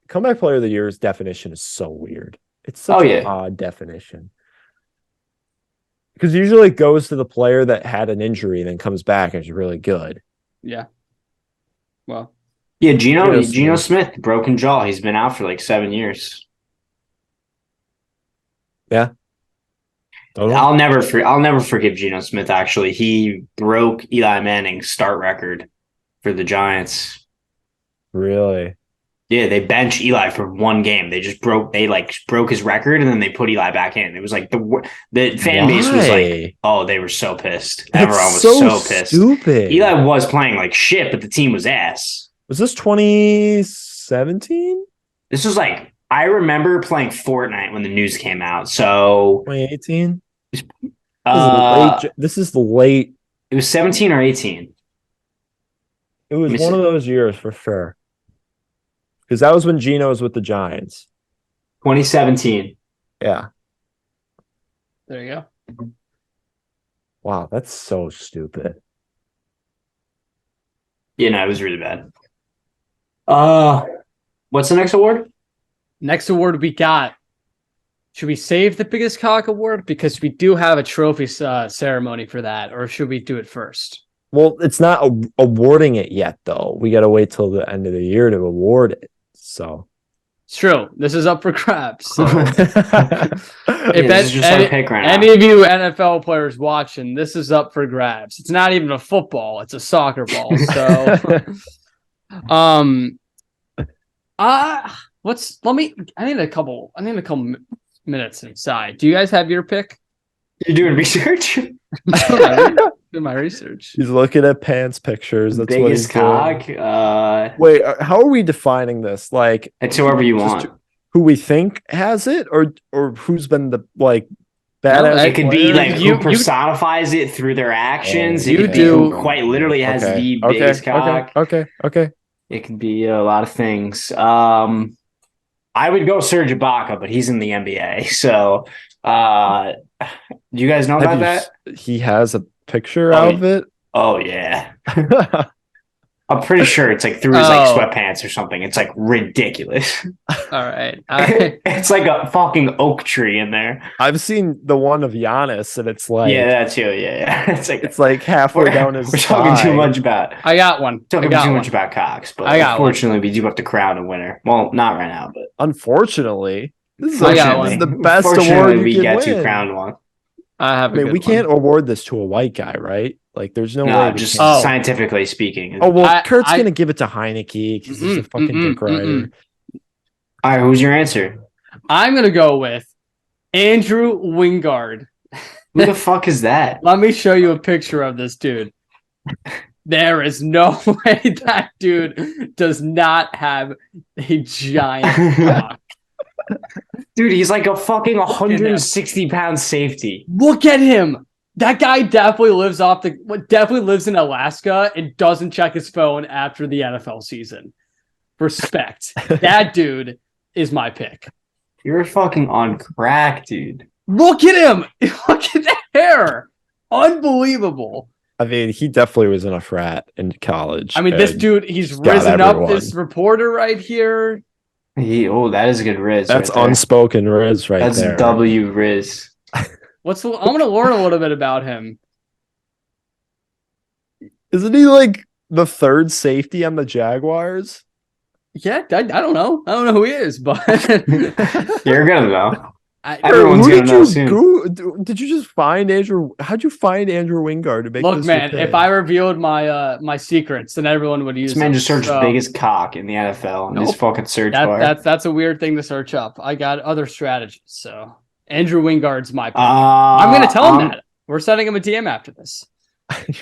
Comeback player of the year's definition is so weird. It's such an odd definition. Because usually it goes to the player that had an injury and then comes back and is really good. Yeah. Well. Yeah, Geno Smith, broken jaw. He's been out for like 7 years. Yeah. Totally. I'll never forgive Geno Smith, actually. He broke Eli Manning's start record for the Giants. Really? Yeah, they benched Eli for 1 game. They broke his record, and then they put Eli back in. It was like the fan base was like, oh, they were so pissed. Everyone was so pissed. Stupid. Eli was playing like shit, but the team was ass. Was this 2017? This was like, I remember playing Fortnite when the news came out. So 2018? This is the late. It was 17 or 18. It was one of those years for sure. Because that was when Gino was with the Giants. 2017. Yeah. There you go. Wow, that's so stupid. Yeah, no, it was really bad. What's the next award? Next award we got. Should we save the biggest cock award? Because we do have a trophy ceremony for that. Or should we do it first? Well, it's not awarding it yet, though. We got to wait till the end of the year to award it. So it's true. This is up for grabs. So. If any of you NFL players watching, this is up for grabs. It's not even a football; it's a soccer ball. So, I need a couple minutes inside. Do you guys have your pick? You're doing research. Do my research. He's looking at pants pictures. That's biggest what he's cock. Wait, how are we defining this? Like, it's whoever you want. Who we think has it, or who's been the badass? It could be like who personifies it through their actions. It could be who quite literally has the biggest cock. Okay. It could be a lot of things. I would go Serge Ibaka, but he's in the NBA. So, do you guys know about that? He has a picture of it. Oh yeah. I'm pretty sure it's like through his like sweatpants or something. It's like ridiculous. All right. It's like a fucking oak tree in there. I've seen the one of Giannis, and it's like that too. Yeah. It's like halfway down his. We're talking too much about. I got one. Talking too much about cocks, but unfortunately, we do have to crown a winner. Well, not right now, but unfortunately, this is the best award we get to crown one. We can't award this to a white guy, right? Like, there's no way. Just scientifically speaking. Oh well, Kurt's gonna give it to Heineke because he's a fucking dick rider. All right, who's your answer? I'm gonna go with Andrew Wingard. Who the fuck is that? Let me show you a picture of this dude. There is no way that dude does not have a giant cock. Dude, he's like a fucking 160-pound safety. Look at him. That guy definitely lives in Alaska and doesn't check his phone after the NFL season. Respect. That dude is my pick. You're fucking on crack, dude. Look at him. Look at the hair. Unbelievable. I mean, he definitely was in a frat in college. I mean, this dude, he's got risen up everyone. this reporter right here. That is a good Riz. That's right there. unspoken Riz right That's there. W Riz. I'm going to learn a little bit about him. Isn't he like the third safety on the Jaguars? Yeah, I don't know. I don't know who he is, but You're gonna know. Everyone's gonna know soon. Did you just find Andrew? How'd you find Andrew Wingard to make look, this man, your if pick? I revealed my secrets, then everyone would use This man them. just searched So, biggest cock in the NFL in his fucking search bar. that's a weird thing to search up. I got other strategies. So Andrew Wingard's my pick. I'm I'm gonna tell him that. We're sending him a DM after this.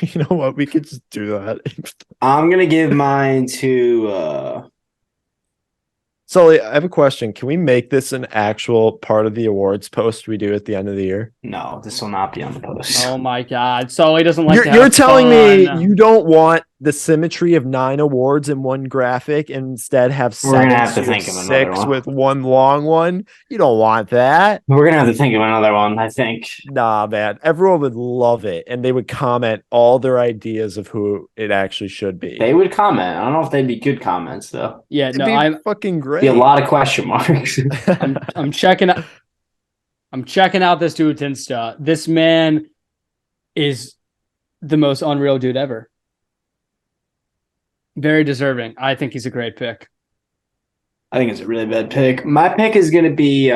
You know what? We could just do that. I'm gonna give mine to Suly, I have a question. Can we make this an actual part of the awards post we do at the end of the year? no, this will not be on the post. Oh my god. So he doesn't like to You're have telling me fun. you don't want the symmetry of 9 awards in one graphic and instead have We're gonna 7 have to so you think of another 6 one. with one long one? You don't want that. We're gonna have to think of another one, I think. Nah, man. Everyone would love it. And they would comment all their ideas of who it actually should be. They would comment. I don't know if they'd be good comments though. Yeah, It'd no, be I'm fucking great. Be a lot of question marks. I'm checking out. I'm checking out this dude's Insta. This man is the most unreal dude ever. Very deserving. I think he's a great pick. I think it's a really bad pick. My pick is gonna be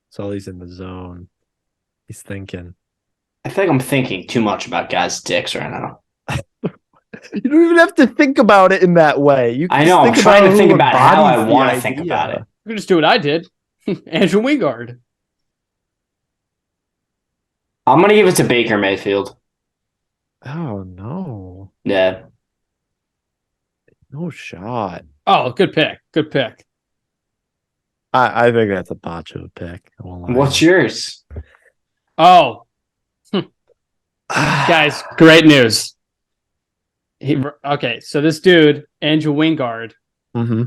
Sully's in the zone. He's thinking. I think I'm thinking too much about guys' dicks right now. You don't even have to think about it in that way. You can I just know. I'm think trying to who think about how I embodies the want to think idea. about it. You can just do what I did. Andrew Wingard. I'm gonna give it to Baker Mayfield. Oh no. Yeah. No shot. Oh, good pick. Good pick. I think that's a Bacho pick. I won't lie. What's yours? Oh, guys, great news. Okay, so this dude, Andrew Wingard, Mm-hmm.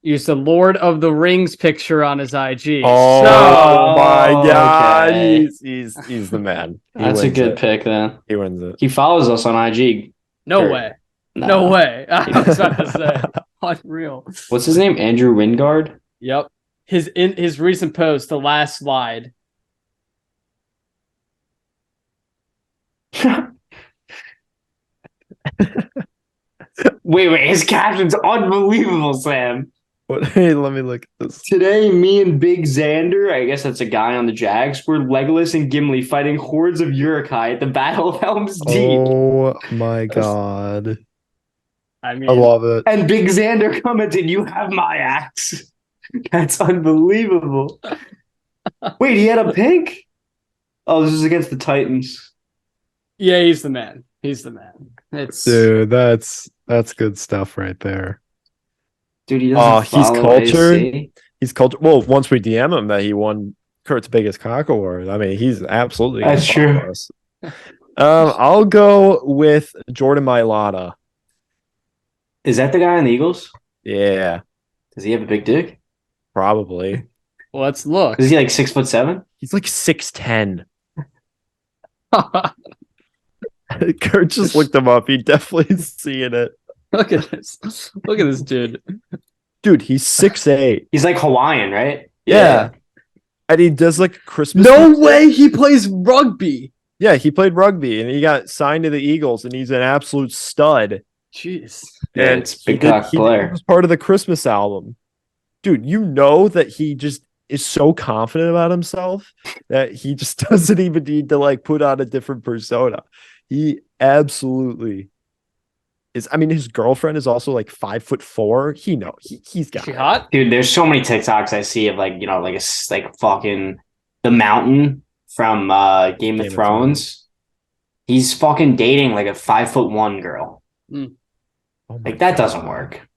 used the Lord of the Rings picture on his IG. Oh So- my god. okay. He's the man. He That's a wins good it. pick then. He wins it. He follows us on IG. no Sure. way. Nah. No way. I was about to say. Unreal. What's his name? Andrew Wingard? Yep. His recent post, the last slide. Wait, his caption's unbelievable, Sam. Hey, let me look at this. Today, me and Big Xander, I guess that's a guy on the Jags, were Legolas and Gimli fighting hordes of Uruk-hai at the Battle of Helm's Deep. Oh my god. I mean, I love it. And Big Xander commented, "You have my axe." That's unbelievable. Wait, he had a pink? Oh, this is against the Titans. yeah, he's the man. He's the man. It's Dude, that's good stuff right there. Dude, he Oh, doesn't he's follow cultured. AC. He's cultured. Well, once we DM him that he won Kurt's biggest cock award, I mean, he's absolutely gonna That's follow true. us. I'll go with Jordan Mailata. Is that the guy on the Eagles? Yeah, Does he have a big dick? probably. let's look. Is he like 6'7"? He's like 6'10". Kurt just looked him up. He definitely is seeing it. Look at this. Look at this dude. Dude, he's 6'8". He's like Hawaiian, right? Yeah. And he does like Christmas. No way he plays rugby. Yeah, he played rugby and he got signed to the Eagles and he's an absolute stud. Jeez. Yeah, And it's big cock he player. was part of the Christmas album. Dude, you know that he just is so confident about himself that he just doesn't even need to like put on a different persona. He absolutely is. I mean, his girlfriend is also like 5'4". He's got She it. hot? Dude, there's so many TikToks I see of like, like like fucking the mountain from Game of Thrones. He's fucking dating like a 5'1" girl. Oh my Like that doesn't God. work.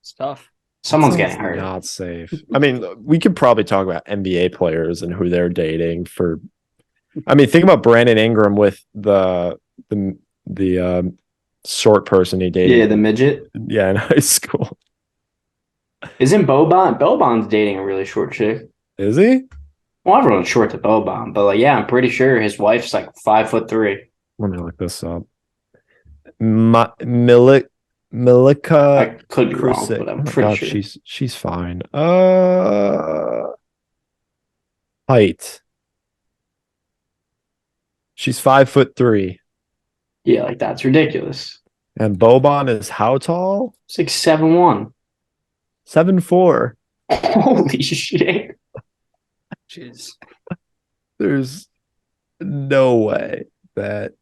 It's tough. Someone's Sounds getting hurt. Not safe. I mean, we could probably talk about NBA players and who they're dating for I mean, think about Brandon Ingram with the short person he dated. Yeah, the midget. Yeah, in high school. Isn't Bobon's dating a really short chick? Is he? Well, everyone's short to Bobon, but like, yeah, I'm pretty sure his wife's like 5'3". Let me look this up. Milika I could be wrong, Krusik. but I'm Oh, pretty God, sure. she's fine. Height. She's 5'3", Yeah, like that's ridiculous. and Boban is how tall? It's like 7'1". 7'4". Holy shit! Jeez. There's no way that.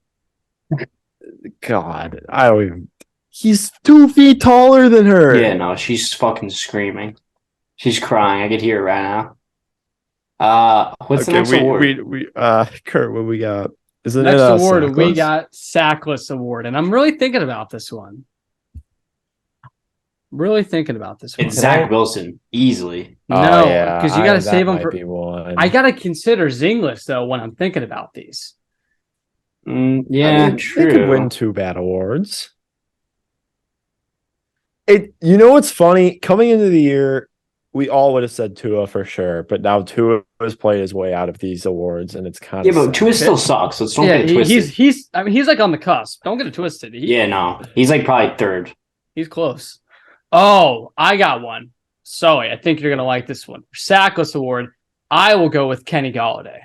God, I don't even. He's 2 feet taller than her. Yeah, no, she's fucking screaming. She's crying. I could hear it right now. What's the next award? Kurt, what we got? Isn't Next it award, we Sackless? got Sackless Award, and I'm really thinking about this one. It's Zach Wilson, easily. No, Oh, yeah, because you got to that save him might for. be one. I got to consider Zinglis though when I'm thinking about these. Yeah, I mean, true. They could win 2 bad awards. You know what's funny? Coming into the year, we all would have said Tua for sure, but now Tua has played his way out of these awards, and it's kind of Yeah, but Tua still sucks. Let's don't get it twisted. he's. I mean, he's like on the cusp. Don't get it twisted. Yeah, no, he's like probably third. He's close. Oh, I got one. Sully, I think you're gonna like this one. Sackless Award. I will go with Kenny Galladay.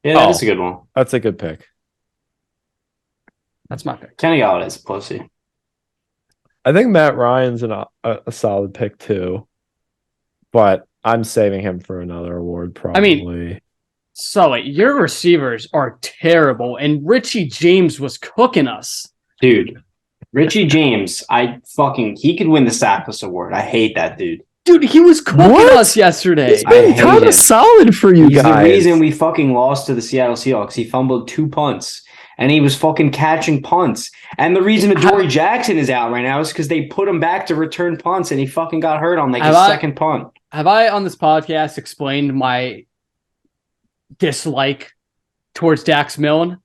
Yeah, that's a good one. That's a good pick. That's my pick. Kenny Galladay's a pussy. I think Matt Ryan's a solid pick too, but I'm saving him for another award probably. I mean, Sully, your receivers are terrible, and Richie James was cooking us. Dude, Richie James, he could win the Sackless Award. I hate that dude. Dude, he was cooking us yesterday. He's been kind of solid for you He's guys. the reason we fucking lost to the Seattle Seahawks. He fumbled 2 punts, and he was fucking catching punts. And the reason Adoree Jackson is out right now is because they put him back to return punts, and he fucking got hurt on like his second punt. Have I on this podcast explained my dislike towards Dax Milne?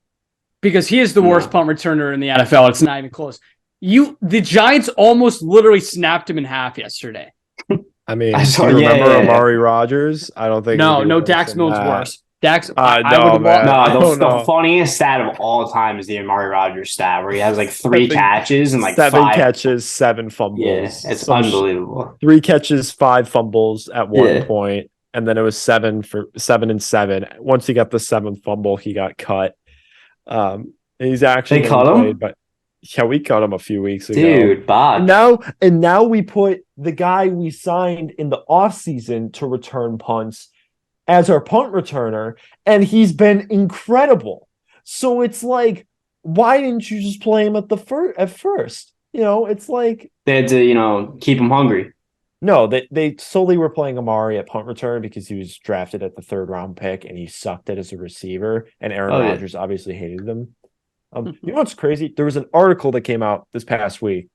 Because he is the worst punt returner in the NFL. It's not even close. The Giants almost literally snapped him in half yesterday. I mean, do you remember Amari Rogers? I don't think. No, Dax Milne's worse. Dax, the funniest stat of all time is the Amari Rogers stat where he has like 3 catches and like 7 catches, 7 fumbles. Yeah, it's unbelievable. 3 catches, 5 fumbles at one point, and then it was 7 and 7. Once he got the 7th fumble, he got cut. He's actually cut him. But yeah, we cut him a few weeks ago. Dude, Bob. Now we put the guy we signed in the offseason to return punts as our punt returner, and he's been incredible. So it's like, why didn't you just play him at first? You know, it's like they had to, keep him hungry. No, they solely were playing Amari at punt return because he was drafted at the 3rd round pick and he sucked it as a receiver. And Aaron Rodgers obviously hated him. You know what's crazy? There was an article that came out this past week,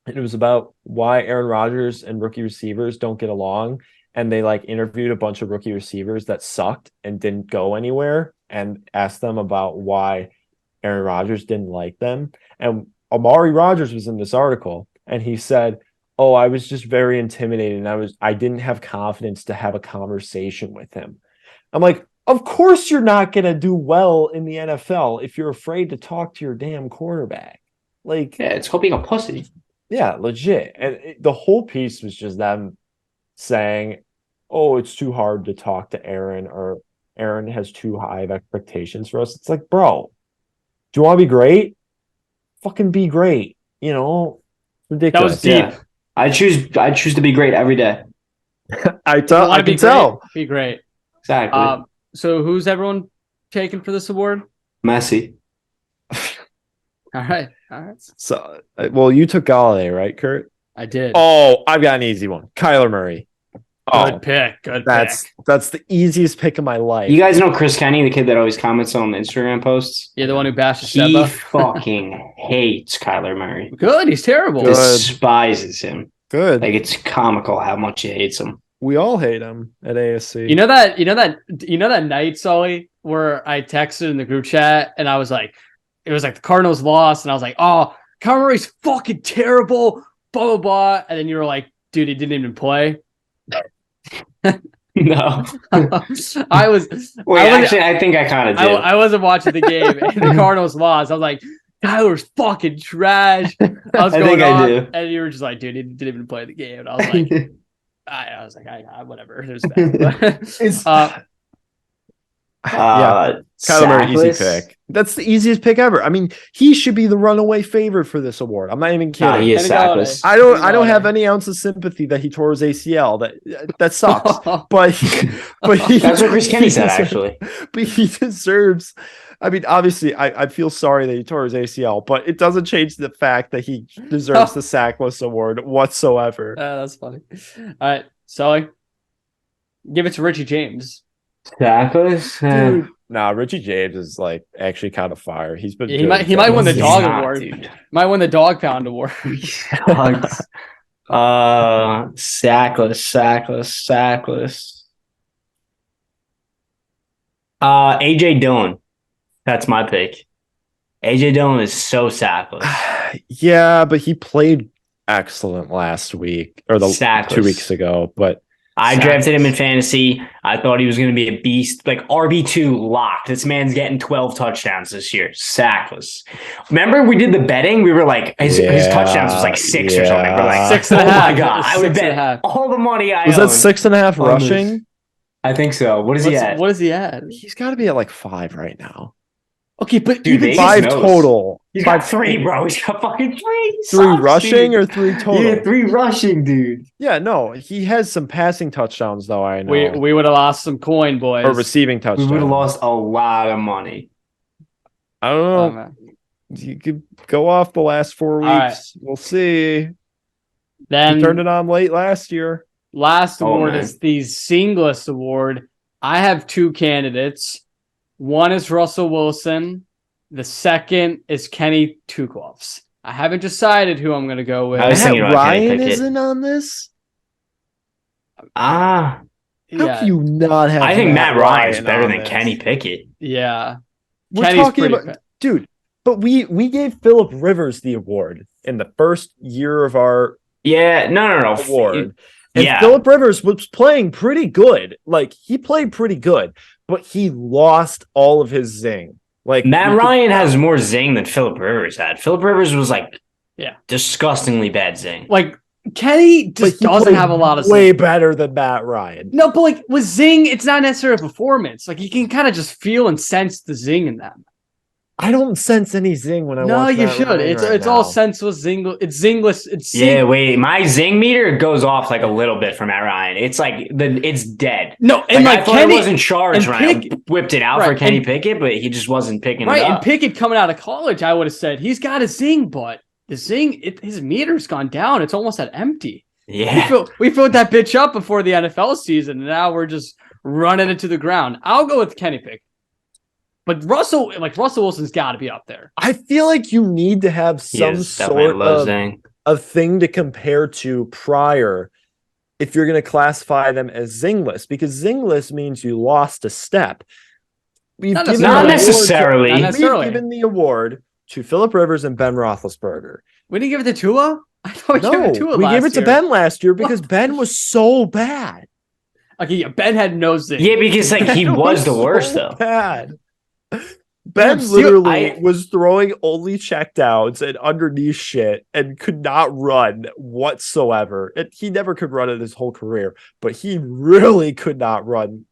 and it was about why Aaron Rodgers and rookie receivers don't get along. And they interviewed a bunch of rookie receivers that sucked and didn't go anywhere and asked them about why Aaron Rodgers didn't like them. And Amari Rodgers was in this article, and he said, "Oh, I was just very intimidated, and I didn't have confidence to have a conversation with him." I'm like, of course you're not going to do well in the NFL if you're afraid to talk to your damn quarterback. It's called being a pussy. Yeah, legit. And the whole piece was just them saying, "Oh, it's too hard to talk to Aaron," or "Aaron has too high of expectations for us." It's like, bro, do you want to be great? Fucking be great. Ridiculous. That was deep. Yeah. I choose to be great every day. I can tell. Be great. Exactly. So who's everyone taking for this award? Messi. All right. So, well, you took Galladay, right, Kurt? I did. Oh, I've got an easy one. Kyler Murray. Good pick. That's the easiest pick of my life. You guys know Chris Kenny, the kid that always comments on Instagram posts? Yeah, the one who bashes He Seba. fucking hates Kyler Murray. Good. He's terrible. Despises him. Good. It's comical how much he hates him. We all hate him at ASC. You know that night, Sully, where I texted in the group chat and I was like, it was like the Cardinals lost, and I was like, oh, Kyler Murray's fucking terrible, blah blah blah. And then you were like, dude, he didn't even play. No. I was. I think I kind of did. I wasn't watching the game, and the Cardinals lost. I was like, Tyler's fucking trash. I was going think on, I do. and you were just like, dude, he didn't even play the game. And I was like, whatever. There's bad. Kyler Murray, easy pick. That's the easiest pick ever. I mean, he should be the runaway favorite for this award. I'm not even kidding. He is sackless. I don't have any ounce of sympathy that he tore his ACL. That sucks. but that's what Chris Kenny said, actually. But he deserves. I mean, obviously, I feel sorry that he tore his ACL, but it doesn't change the fact that he deserves the sackless award whatsoever. That's funny. All right, Suly, give it to Richie James. Sackless? Dude. Nah, Richie James is like actually kind of fire. He's been he might win the dog award. Dude. Might win the dog pound award. Sackless. AJ Dillon. That's my pick. AJ Dillon is so sackless. Yeah, but he played excellent last week or 2 weeks ago, but I drafted him in fantasy. I thought he was going to be a beast, like RB2 locked. This man's getting 12 touchdowns this year. Sackless. Remember we did the betting? We were like, his touchdowns was like 6 or something. We're like 6.5. Oh my God. I would bet all the money I was that 6.5 rushing? I think so. What is he at? What is he at? He's got to be at like 5 right now. Okay, but dude, even 5 total. He's got 3, bro. He's got fucking 3. 3 rushing or 3 total? Yeah, 3 rushing, dude. Yeah, no, he has some passing touchdowns, though. I know we would have lost some coin, boys. Or receiving touchdowns. We would have lost a lot of money. I don't know. You could go off the last 4 weeks. Right. We'll see. Then he turned it on late last year. Last award is the Singless Award. I have 2 candidates. One is Russell Wilson. The second is Kenny Tukoffs. I haven't decided who I'm going to go with. Ryan isn't on this? How can you not have I think Matt Ryan is better than Kenny Pickett. Yeah. We're talking about... Dude, but we gave Phillip Rivers the award in the first year of our award. And Phillip Rivers was playing pretty good. Like, he played pretty good, but he lost all of his zing. Like Matt Ryan has more zing than Phillip Rivers had. Phillip Rivers was like, disgustingly bad zing. Like Kenny just doesn't have a lot of zing. Way better than Matt Ryan. No, but like with zing, it's not necessarily a performance. Like you can kind of just feel and sense the zing in them. I don't sense any zing when I watch No, you Matt should. Ryan It's all senseless zing. It's zingless. It's zing. Yeah, wait. My zing meter goes off like a little bit for Matt Ryan. It's like it's dead. No, and like I thought Kenny it wasn't charged when I whipped it out for Kenny Pickett, but he just wasn't picking it up. Right, and Pickett coming out of college, I would have said he's got a zing, but the zing, his meter's gone down. It's almost at empty. Yeah, we filled that bitch up before the NFL season, and now we're just running it to the ground. I'll go with Kenny Pickett. But Russell Wilson's got to be up there. I feel like you need to have some sort of thing to compare to prior if you're going to classify them as zingless, because zingless means you lost a step. Not necessarily. We've given the award to Phillip Rivers and Ben Roethlisberger. We didn't give it to Tua? I thought we gave it to Tua we gave it to Ben last year because Ben was so bad. Okay, yeah, Ben had no zing. Yeah, because like he was the worst though. Bad. Ben literally was throwing only checkdowns and underneath shit and could not run whatsoever. He never could run in his whole career, but he really could not run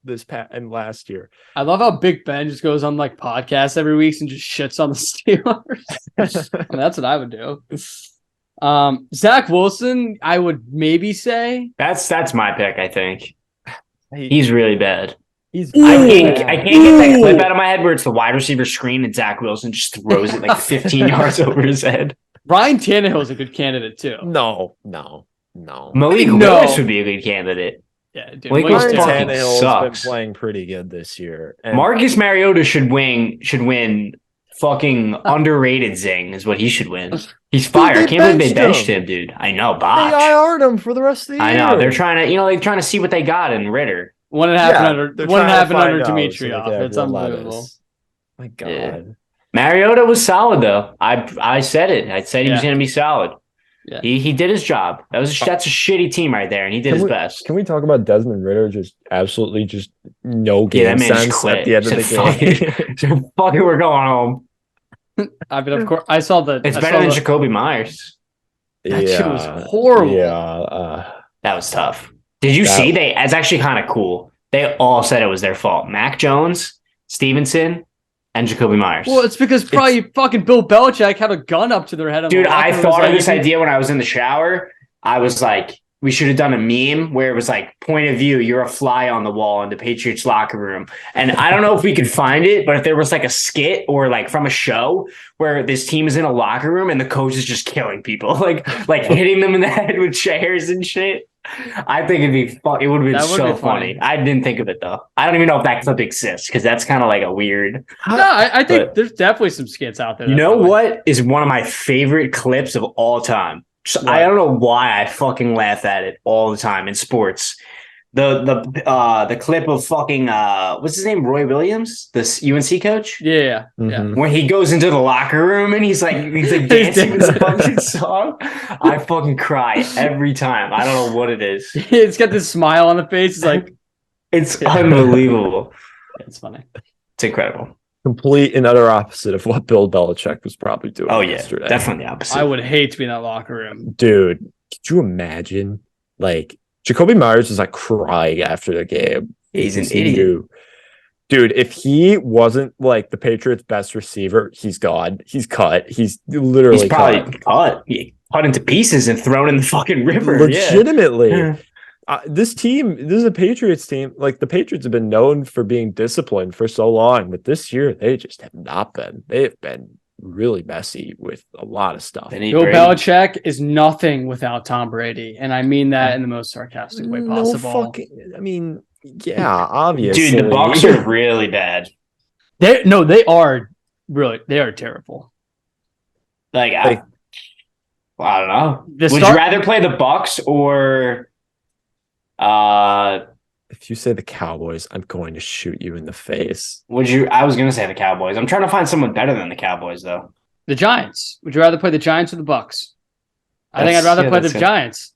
and last year. I love how Big Ben just goes on like podcasts every week and just shits on the Steelers. I mean, that's what I would do. Zach Wilson, I would maybe say that's my pick. I think he's really bad. I can't get that clip out of my head where it's the wide receiver screen and Zach Wilson just throws it like 15 yards over his head. Ryan Tannehill is a good candidate too. No. Malik Willis would be a good candidate. Yeah, dude. Malik Tannehill has been playing pretty good this year. And Marcus Mariota should win fucking underrated zing is what he should win. He's fire. I can't believe they benched him, dude. I know, botch. They IR'd him for the rest of the year. I know. They're trying to see what they got in Ritter. One and a half Yeah, under they're one and a trying half to and under find out so they Dimitrov. can have It's more unbelievable. lettuce. My God. Yeah. Mariota was solid though. I said it. I said he was Yeah. going to be solid. Yeah. He did his job. That's a shitty team right there, and he did his best. Can we talk about Desmond Ritter just absolutely just no Yeah, game that man just sense quit. at the end of Said, the "Fuck game? it. Said, fuck it, we're going home." I mean, of course, I saw the. It's I better saw than the- Jacoby Myers. That shit was horrible. Yeah. That was tough. Did you see? It's actually kind of cool. They all said it was their fault. Mac Jones, Stevenson, and Jacoby Myers. Well, it's because probably fucking Bill Belichick had a gun up to their head. Dude, I thought of this idea when I was in the shower. I was like, we should have done a meme where it was like, point of view, you're a fly on the wall in the Patriots locker room. And I don't know if we could find it, but if there was like a skit or like from a show where this team is in a locker room and the coach is just killing people, like hitting them in the head with chairs and shit. I think it'd be fun. It would have been so funny. I didn't think of it though. I don't even know if that clip exists because that's kind of like a weird. No, I think there's definitely some skits out there. You know what is one of my favorite clips of all time? I don't know why I fucking laugh at it all the time in sports. The clip of fucking what's his name, Roy Williams, this UNC coach. Yeah, yeah. When he goes into the locker room and he's like dancing with the fucking song, I fucking cry every time. I don't know what it is. It's got this smile on the face. It's like it's unbelievable. It's funny. It's incredible. Complete and utter opposite of what Bill Belichick was probably doing. Oh yeah, yesterday. definitely the opposite. I would hate to be in that locker room, dude. Could you imagine? Like Jacoby Myers was like crying after the game. He's an idiot. Dude, if he wasn't like the Patriots' best receiver, he's gone. He's cut. He's literally he's probably cut into pieces and thrown in the fucking river. Legitimately. Yeah. This is a Patriots team. Like the Patriots have been known for being disciplined for so long, but this year they just have not been. They have been really messy with a lot of stuff. Bill Belichick is nothing without Tom Brady, and I mean that in the most sarcastic way possible. Yeah, obviously. Dude, the Bucs are really bad. They are terrible. I don't know. Would you rather play the Bucs or if you say the Cowboys, I'm going to shoot you in the face. I was gonna say the Cowboys. I'm trying to find someone better than the Cowboys though. The Giants. Would you rather play the Giants or the Bucs? I think I'd rather play the Giants.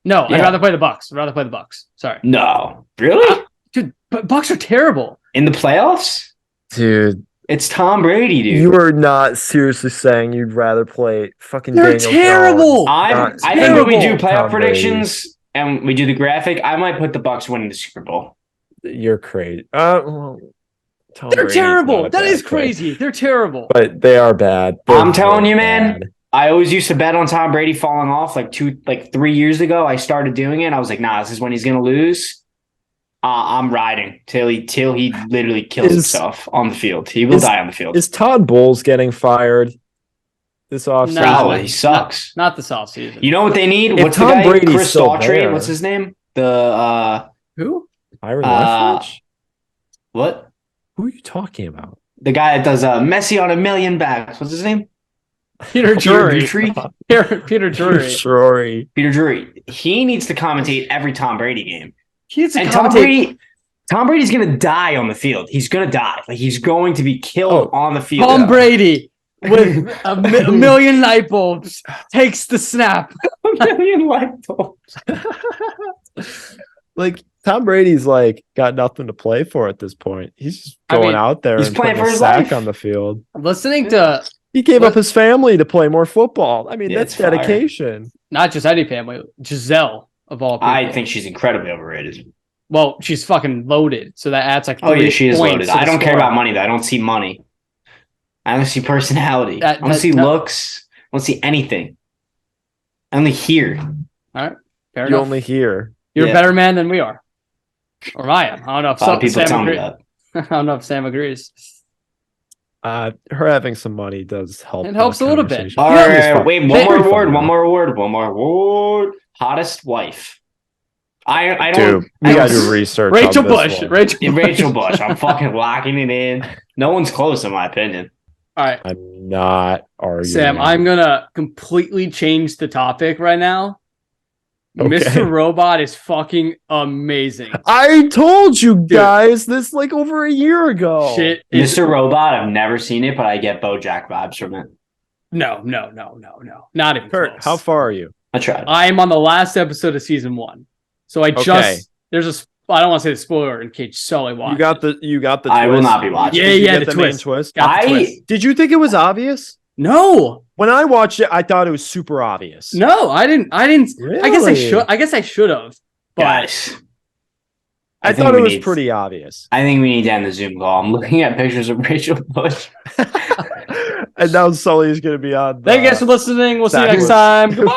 No, I'd rather play the Bucs. I'd rather play the Bucs. Sorry. No. Really? Dude, but Bucs are terrible. In the playoffs? Dude. It's Tom Brady, dude. You are not seriously saying you'd rather play fucking They're Daniel terrible. Jones. I think when we do playoff predictions and we do the graphic, I might put the Bucs winning the Super Bowl. You're crazy. They're terrible. That is crazy. They're terrible. But they are bad. I'm telling you, man. I always used to bet on Tom Brady falling off like 3 years ago. I started doing it. And I was like, nah, this is when he's gonna lose. I'm riding till he literally kills himself on the field. He will die on the field. Is Todd Bowles getting fired this offseason? No, he sucks. Not this offseason. You know what they need? What's Tom the guy? Brady's Chris Daughtry. What's his name? Who? Byron Leftwich? What? Who are you talking about? The guy that does Messi on a million backs. What's his name? Peter Drury. Peter Drury. Peter Drury. He needs to commentate every Tom Brady game. Tom Brady's gonna die on the field. He's gonna die. Like he's going to be killed on the field. Tom Brady with a million light bulbs takes the snap. A million light bulbs. Like Tom Brady's like got nothing to play for at this point. He's just going out there and playing for his sack on the field. He gave up his family to play more football. I mean, that's dedication. Not just any family. Giselle of all people. I think she's incredibly overrated. Well, she's fucking loaded, so that adds like 3 yeah, she is loaded. I don't care about money though. I don't see money. I don't see personality. I don't see looks. I don't see anything. I only hear. All right. Fair You enough. only hear. You're a better man than we are. Or I am. I don't know if a lot of people Sam tell me agrees. that. I don't know if Sam agrees. Her having some money does help. It helps a little bit. All right, wait, one more award. Hottest wife. I don't. Dude, we gotta do research. Rachel on Bush. Rachel Bush. I'm fucking locking it in. No one's close, in my opinion. All right. I'm not arguing. Sam, I'm gonna completely change the topic right now. Okay. Mr. Robot is fucking amazing. I told you guys this like over a year ago. Shit is Mr. Robot, I've never seen it, but I get BoJack vibes from it. no. Not even Kurt, close. how far are you? I tried. I am on the last episode of season 1. So I just Okay. I don't want to say the spoiler in case Suly watched. You got the twist. I will not be watching. Yeah, Did you yeah, get the main twist. twist. Got the I- twist. Did you think it was obvious? No. When I watched it, I thought it was super obvious. No, I didn't. Really? I guess I should have. But Guys, I think thought it we was need- pretty obvious. I think we need to end the Zoom call. I'm looking at pictures of Rachel Bush. And now Sully is going to be on. thank you guys for listening. We'll see you next Backwards. time. Goodbye.